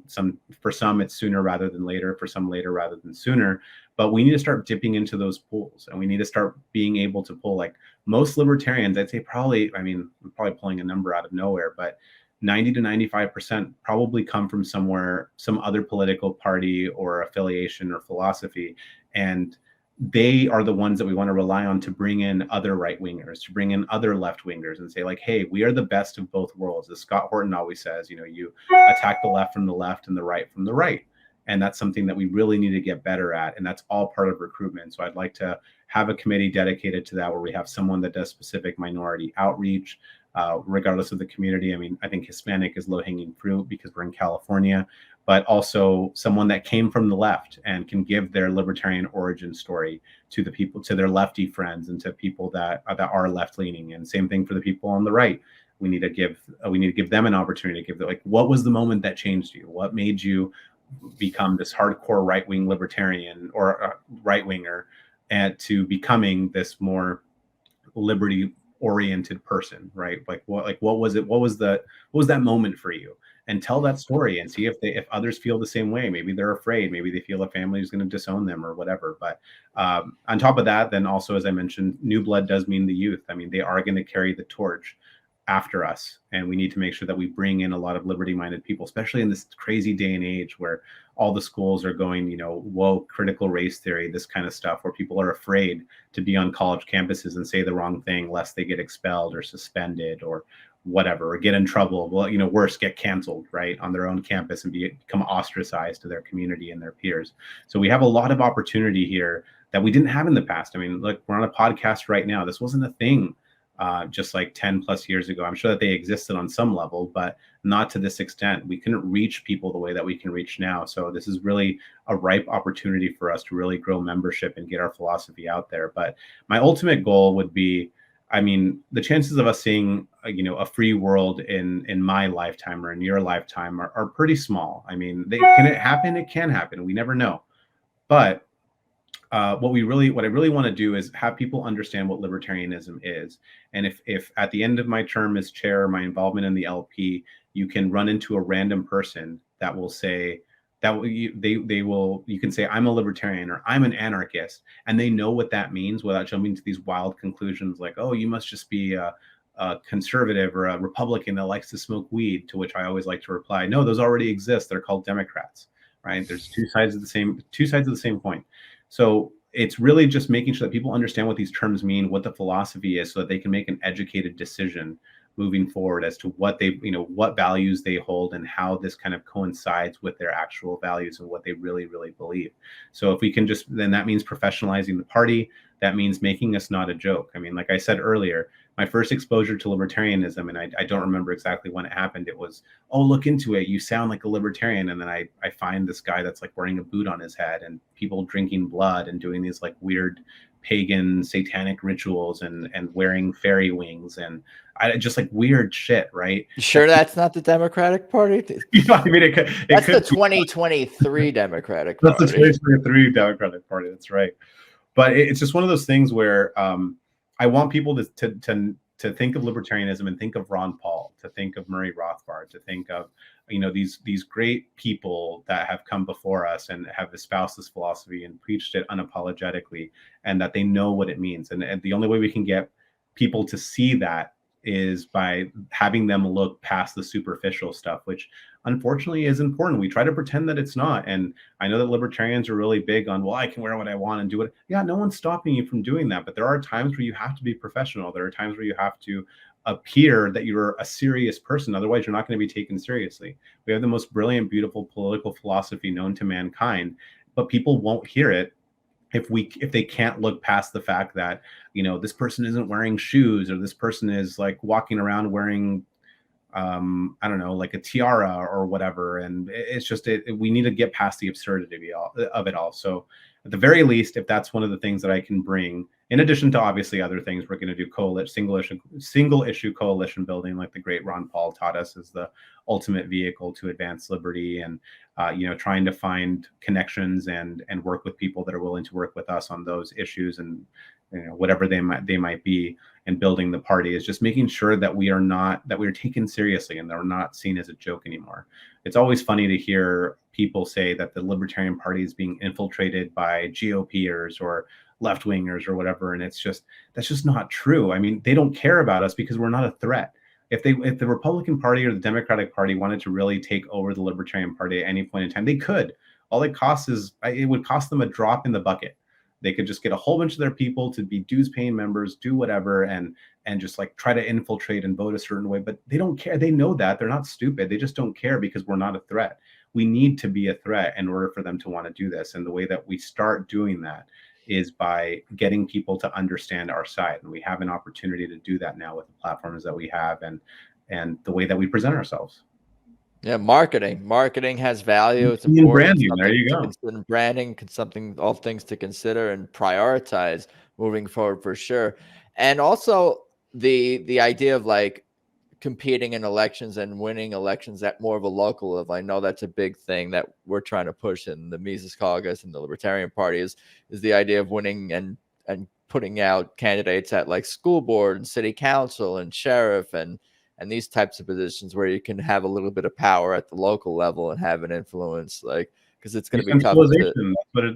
For some, it's sooner rather than later. For some, later rather than sooner. But we need to start dipping into those pools, and we need to start being able to pull. Like most libertarians, I'd say probably, I mean, I'm probably pulling a number out of nowhere, but 90 to 95% probably come from somewhere, some other political party or affiliation or philosophy. And they are the ones that we want to rely on to bring in other right wingers, to bring in other left wingers and say like, hey, we are the best of both worlds. As Scott Horton always says, you know, you attack the left from the left and the right from the right. And that's something that we really need to get better at. And that's all part of recruitment. So I'd like to have a committee dedicated to that, where we have someone that does specific minority outreach, regardless of the community. I mean, I think Hispanic is low-hanging fruit because we're in California, but also someone that came from the left and can give their libertarian origin story to the people, to their lefty friends, and to people that are left-leaning. And same thing for the people on the right. We need to give them an opportunity to give them, like, what was the moment that changed you? What made you become this hardcore right-wing libertarian or right-winger, and to becoming this more liberty-oriented person, right? Like what was it? What was that moment for you? And tell that story and see if others feel the same way. Maybe they're afraid. Maybe they feel a family is going to disown them or whatever. But on top of that, then also, as I mentioned, new blood does mean the youth. I mean, they are going to carry the torch after us, and we need to make sure that we bring in a lot of liberty-minded people, especially in this crazy day and age where all the schools are going, you know, woke, critical race theory, this kind of stuff, where people are afraid to be on college campuses and say the wrong thing lest they get expelled or suspended or whatever, or get in trouble. Well, you know, worse, get canceled, right, on their own campus and become ostracized to their community and their peers. So we have a lot of opportunity here that we didn't have in the past. I mean, look, we're on a podcast right now. This wasn't a thing just like 10 plus years ago. I'm sure that they existed on some level, but not to this extent. We couldn't reach people the way that we can reach now. So this is really a ripe opportunity for us to really grow membership and get our philosophy out there. But my ultimate goal would be, I mean, the chances of us seeing, you know, a free world in my lifetime or in your lifetime are pretty small. I mean, can it happen? It can happen. We never know. But what I really want to do is have people understand what libertarianism is. And if at the end of my term as chair, my involvement in the LP, you can run into a random person that will say you can say, I'm a libertarian or I'm an anarchist, and they know what that means without jumping to these wild conclusions like, oh, you must just be a conservative or a Republican that likes to smoke weed, to which I always like to reply, no, those already exist. They're called Democrats, right? There's two sides of the same coin. So it's really just making sure that people understand what these terms mean, what the philosophy is, so that they can make an educated decision moving forward as to what what values they hold and how this kind of coincides with their actual values and what they really, really believe. So if we can then that means professionalizing the party. That means making us not a joke. I mean, like I said earlier, my first exposure to libertarianism, and I don't remember exactly when it happened. It was, oh, look into it. You sound like a libertarian. And then I find this guy that's like wearing a boot on his head and people drinking blood and doing these like weird pagan satanic rituals and wearing fairy wings and just like weird shit, right? You sure that's not the Democratic Party? You know, I mean, that's the 2023 Democratic Party. That's the 2023 Democratic Party. That's right. But it's just one of those things where I want people to think of libertarianism and think of Ron Paul, to think of Murray Rothbard, to think of, you know, these great people that have come before us and have espoused this philosophy and preached it unapologetically, and that they know what it means. And the only way we can get people to see that is by having them look past the superficial stuff, which unfortunately is important. We try to pretend that it's not. And I know that libertarians are really big on, well, I can wear what I want and do it. Yeah, no one's stopping you from doing that. But there are times where you have to be professional. There are times where you have to appear that you're a serious person. Otherwise, you're not going to be taken seriously. We have the most brilliant, beautiful political philosophy known to mankind, but people won't hear it if they can't look past the fact that, you know, this person isn't wearing shoes, or this person is like walking around wearing I don't know, like a tiara or whatever. And it's just we need to get past the absurdity of it all. So at the very least, if that's one of the things that I can bring In addition to obviously other things, we're going to do single issue coalition building, like the great Ron Paul taught us, is the ultimate vehicle to advance liberty, and trying to find connections and work with people that are willing to work with us on those issues, and whatever they might be, and building the party is just making sure that we are taken seriously and that we're not seen as a joke anymore. It's always funny to hear people say that the Libertarian Party is being infiltrated by GOPers or left-wingers or whatever, and that's just not true. I mean, they don't care about us because we're not a threat. If the Republican Party or the Democratic Party wanted to really take over the Libertarian Party at any point in time, they could. All it would cost them a drop in the bucket. They could just get a whole bunch of their people to be dues-paying members, do whatever, and just like try to infiltrate and vote a certain way. But they don't care. They know that. They're not stupid. They just don't care because we're not a threat. We need to be a threat in order for them to want to do this. And the way that we start doing that is by getting people to understand our side. And we have an opportunity to do that now with the platforms that we have and the way that we present ourselves. Yeah, marketing has value. It's important. Branding, there you go. Branding, all things to consider and prioritize moving forward for sure. And also the idea of like competing in elections and winning elections at more of a local level. I know that's a big thing that we're trying to push in the Mises Caucus and the Libertarian Party is the idea of winning and putting out candidates at like school board and city council and sheriff and these types of positions where you can have a little bit of power at the local level and have an influence, like, because it's going to be tough.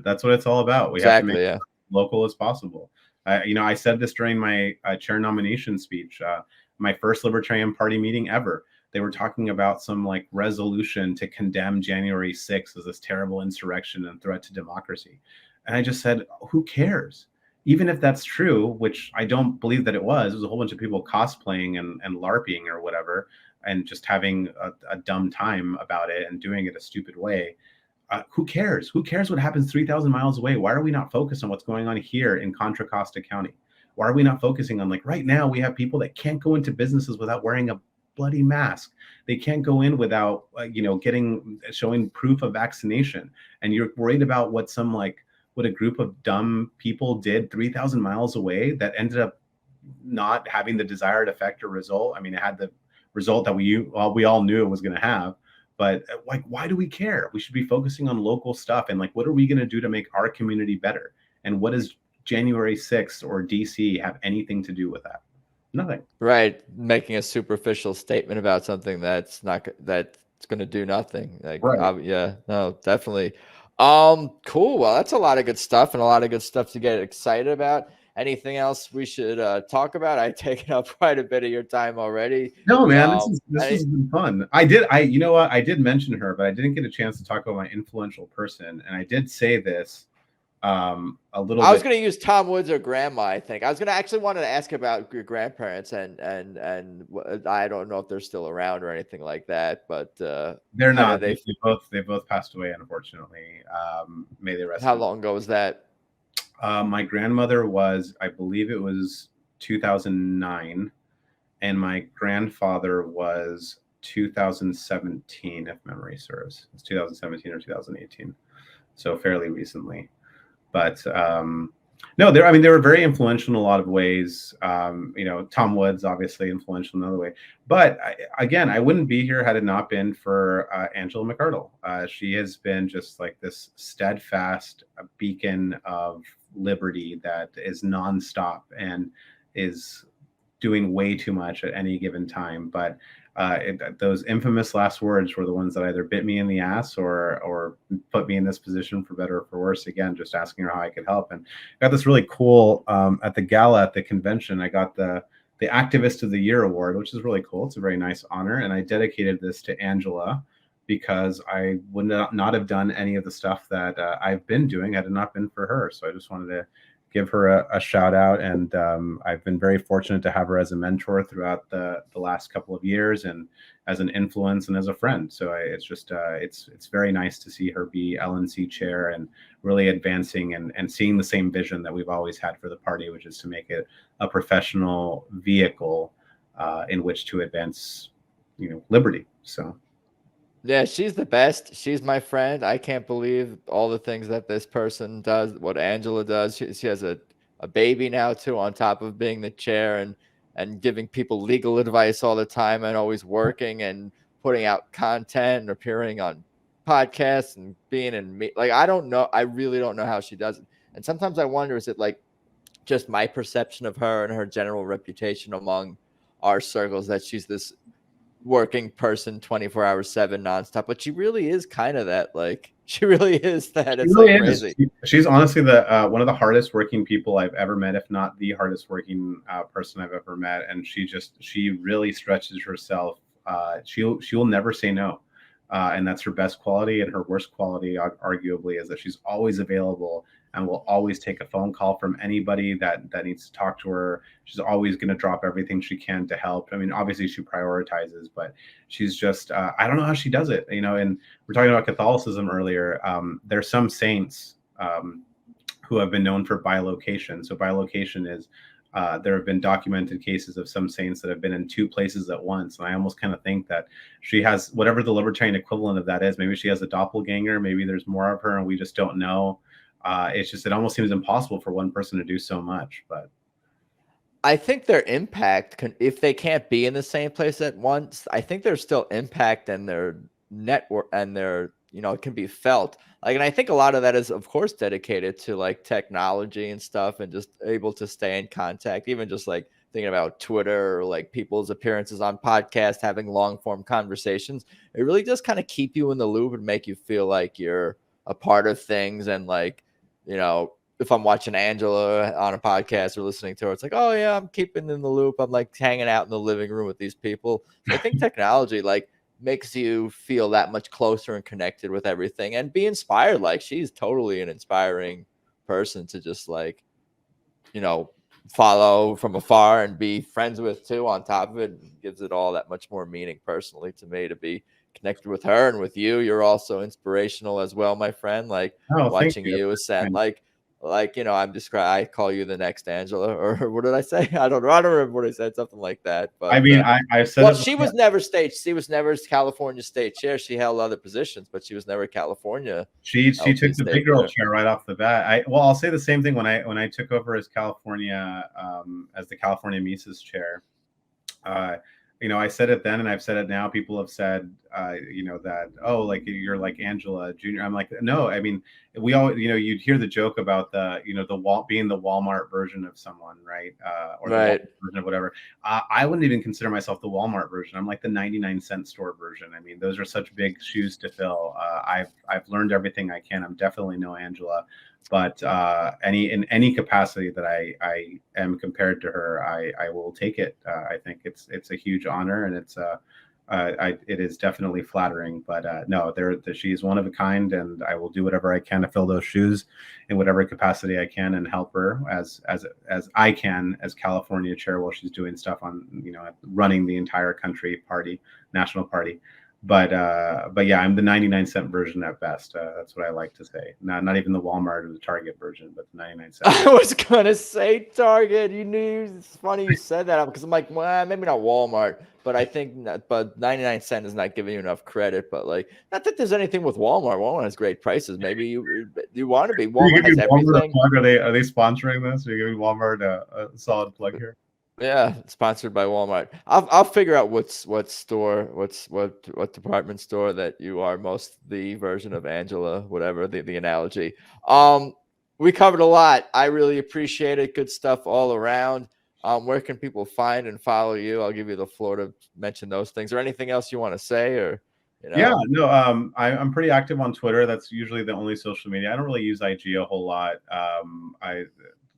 That's what it's all about. We have to make it as local as possible. I said this during my chair nomination speech. My first Libertarian Party meeting ever, they were talking about some like resolution to condemn January 6th as this terrible insurrection and threat to democracy. And I just said, who cares? Even if that's true, which I don't believe that it was a whole bunch of people cosplaying and LARPing or whatever, and just having a dumb time about it and doing it a stupid way. Who cares? Who cares what happens 3,000 miles away? Why are we not focused on what's going on here in Contra Costa County? Why are we not focusing on, like, right now we have people that can't go into businesses without wearing a bloody mask. They can't go in without, showing proof of vaccination. And you're worried about what a group of dumb people did 3,000 miles away that ended up not having the desired effect or result. I mean, it had the result that we all knew it was going to have. But like, why do we care? We should be focusing on local stuff and like, what are we going to do to make our community better? And what is January 6th or DC have anything to do with that? Nothing. Right. Making a superficial statement about something that's going to do nothing. Like, right. Yeah, no, definitely. Cool. Well, that's a lot of good stuff and a lot of good stuff to get excited about. Anything else we should talk about? I've taken up quite a bit of your time already. No, man, this has been fun. I did mention her, but I didn't get a chance to talk about my influential person. And I did say this a little I was going to use Tom Woods or grandma. I think I was going to actually wanted to ask about your grandparents and I don't know if they're still around or anything like that, but they're not. They both passed away, unfortunately. May they rest. How long ago was that? My grandmother was, I believe it was 2009, and my grandfather was 2017, if memory serves. It's 2017 or 2018, so fairly recently. But no, they were very influential in a lot of ways. Tom Woods, obviously influential in another way. But I wouldn't be here had it not been for Angela McArdle. She has been just like this steadfast beacon of liberty that is nonstop and is doing way too much at any given time. But those infamous last words were the ones that either bit me in the ass or put me in this position for better or for worse. Again, just asking her how I could help. And I got this really cool at the gala at the convention. I got the Activist of the Year award, which is really cool. It's a very nice honor. And I dedicated this to Angela because I would not have done any of the stuff that I've been doing had it not been for her. So I just wanted to give her a shout out, and I've been very fortunate to have her as a mentor throughout the last couple of years, and as an influence and as a friend. So it's just it's very nice to see her be LNC chair and really advancing and seeing the same vision that we've always had for the party, which is to make it a professional vehicle in which to advance liberty. So. Yeah, she's the best. She's my friend. I can't believe all the things that this person does, what Angela does. She has a a baby now too, on top of being the chair and giving people legal advice all the time and always working and putting out content and appearing on podcasts and being in me. Like, I don't know. I really don't know how she does it. And sometimes I wonder, is it like just my perception of her and her general reputation among our circles that she's this working person 24 hours 7 nonstop, but she really is kind of that. Like, she really is that. It's really like is. crazy. She's honestly the one of the hardest working people I've ever met, if not the hardest working person I've ever met. And she really stretches herself. She will never say no, and that's her best quality. And her worst quality, arguably, is that she's always available and will always take a phone call from anybody that needs to talk to her. She's always going to drop everything she can to help. I mean, obviously she prioritizes, but she's just, I don't know how she does it, you know. And we're talking about Catholicism earlier. There's some saints who have been known for bilocation. So bilocation is, there have been documented cases of some saints that have been in two places at once. And I almost kind of think that she has whatever the libertarian equivalent of that is. Maybe she has a doppelganger. Maybe there's more of her and we just don't know. It's just, it almost seems impossible for one person to do so much. But I think their impact if they can't be in the same place at once, I think there's still impact and their network and their, you know, it can be felt. Like, and I think a lot of that is, of course, dedicated to like technology and stuff and just able to stay in contact, even just like thinking about Twitter or like people's appearances on podcasts, having long form conversations. It really does kind of keep you in the loop and make you feel like you're a part of things. And like, you know, if I'm watching Angela on a podcast or listening to her, it's like, oh yeah, I'm keeping in the loop. I'm like hanging out in the living room with these people. So I think technology like makes you feel that much closer and connected with everything and be inspired. Like, she's totally an inspiring person to just like, you know, follow from afar and be friends with too. On top of it, it gives it all that much more meaning personally to me to be connected with her and with you. You're also inspirational as well, my friend. Like, oh, thank watching you ascend, you. like, you know, I call you the next Angela, or what did I say? I don't remember what I said, something like that. But I mean, I've said well, it. she was never California state chair. She held other positions, but she was never California. She LP took the big girl chair right off the bat. I'll say the same thing when I took over as California as the California Mises chair. You know, I said it then and I've said it now. People have said, you know, that, oh, like you're like Angela Jr. I'm like, no, I mean, we all, you know, you'd hear the joke about the, you know, being the Walmart version of someone, right? Or Right. the Walmart version of whatever. I wouldn't even consider myself the Walmart version. I'm like the 99-cent store version. I mean, those are such big shoes to fill. I've learned everything I can. I'm definitely no Angela. But in any capacity that I am compared to her, I will take it. I think it's a huge honor, and it is definitely flattering. But no, she's one of a kind, and I will do whatever I can to fill those shoes in whatever capacity I can and help her as I can as California chair while she's doing stuff on, you know, running the entire country national party. But yeah, I'm the 99-cent version at best. That's what I like to say. Not even the Walmart or the Target version, but the 99-cent. I was gonna say Target. You knew. It's funny you said that because I'm like, well, maybe not Walmart, but I think, but 99-cent is not giving you enough credit. But like, not that there's anything with Walmart. Walmart has great prices. Maybe you want to be. Walmart has everything. Are they sponsoring this? Are you giving Walmart a solid plug here? Yeah, sponsored by Walmart. I'll figure out what department store that you are most the version of Angela, whatever the analogy. We covered a lot. I really appreciate it. Good stuff all around. Where can people find and follow you? I'll give you the floor to mention those things. Or anything else you want to say, or you know? Yeah, no, I'm pretty active on Twitter. That's usually the only social media. I don't really use IG a whole lot.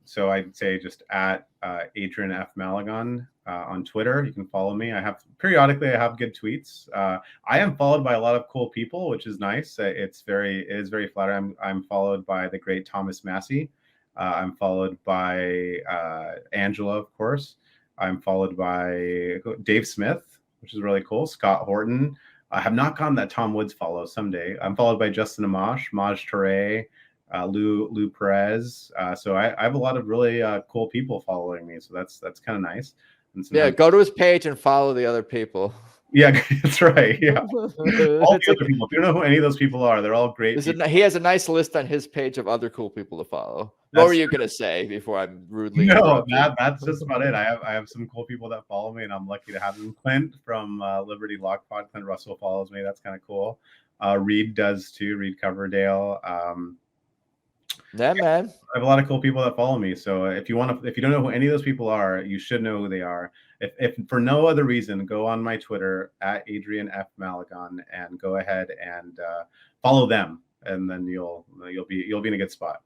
So I'd say just at Adrian F. Malagon on Twitter. You can follow me. I have good tweets. I am followed by a lot of cool people, which is nice. It is very flattering. I'm followed by the great Thomas Massey. I'm followed by Angela, of course. I'm followed by Dave Smith, which is really cool. Scott Horton. I have not gotten that Tom Woods follow someday. I'm followed by Justin Amash, Maj Touré, Lou Perez. So I have a lot of really cool people following me. So that's kind of nice. Yeah, go to his page and follow the other people. Yeah, that's right. Yeah. All the other people. If you don't know who any of those people are, they're all great people. He has a nice list on his page of other cool people to follow. What That's were you true. gonna say before I'm rudely No, interrupted? that's just about it. I have some cool people that follow me, and I'm lucky to have them. Clint from Liberty Lock Pod, Clint Russell follows me. That's kind of cool. Reed does too. Reed Coverdale. Yeah, man. I have a lot of cool people that follow me. So if you don't know who any of those people are, you should know who they are. If for no other reason, go on my Twitter at Adrian F Malagon and go ahead and follow them, and then you'll be in a good spot.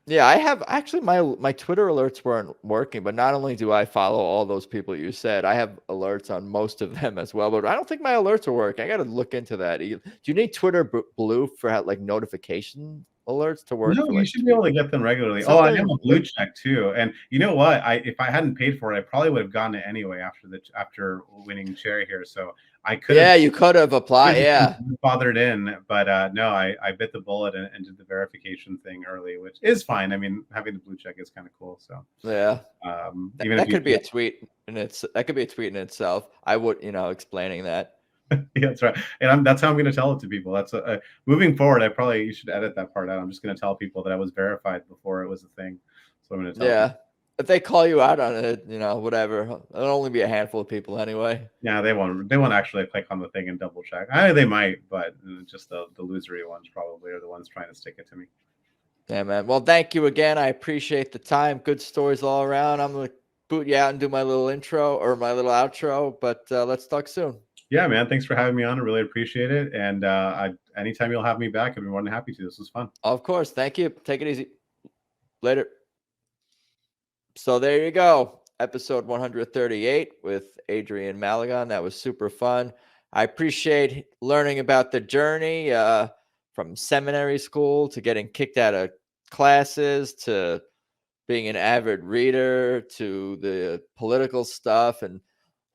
Yeah, I have actually my Twitter alerts weren't working, but not only do I follow all those people you said, I have alerts on most of them as well. But I don't think my alerts are working. I got to look into that. Do you need Twitter Blue for like notification alerts to work? No, For you like should be able to get them regularly. Oh, I am a blue check too. And you know what? If I hadn't paid for it, I probably would have gotten it anyway after winning Cherry here. So I could have. Yeah, you could have applied. Yeah. Bothered in, but no, I bit the bullet and did the verification thing early, which is fine. I mean, having the blue check is kind of cool. So yeah, even that could be a tweet, and that could be a tweet in itself. I would, explaining that. Yeah, that's right. And that's how I'm going to tell it to people. That's moving forward. You should edit that part out. I'm just going to tell people that I was verified before it was a thing. So I'm going to tell people. If they call you out on it, whatever. It'll only be a handful of people anyway. Yeah, they won't actually click on the thing and double check. They might, but just the losery ones probably are the ones trying to stick it to me. Yeah, man. Well, thank you again. I appreciate the time. Good stories all around. I'm going to boot you out and do my little intro or my little outro, but let's talk soon. Yeah, man. Thanks for having me on. I really appreciate it. And anytime you'll have me back, I'd be more than happy to. This was fun. Of course. Thank you. Take it easy. Later. So there you go. Episode 138 with Adrian Malagon. That was super fun. I appreciate learning about the journey from seminary school to getting kicked out of classes to being an avid reader to the political stuff and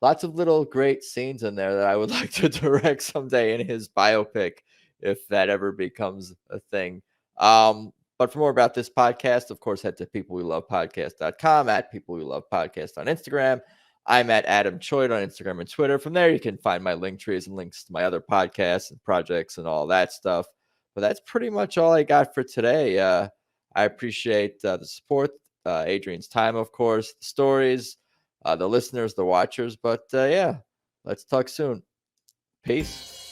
lots of little great scenes in there that I would like to direct someday in his biopic if that ever becomes a thing. But for more about this podcast, of course, head to peoplewelove.podcast.com, at peoplewelove.podcast on Instagram. I'm at Adam Choid on Instagram and Twitter. From there, you can find my link trees and links to my other podcasts and projects and all that stuff. But that's pretty much all I got for today. I appreciate the support, Adrian's time, of course, the stories, the listeners, the watchers. But yeah, let's talk soon. Peace.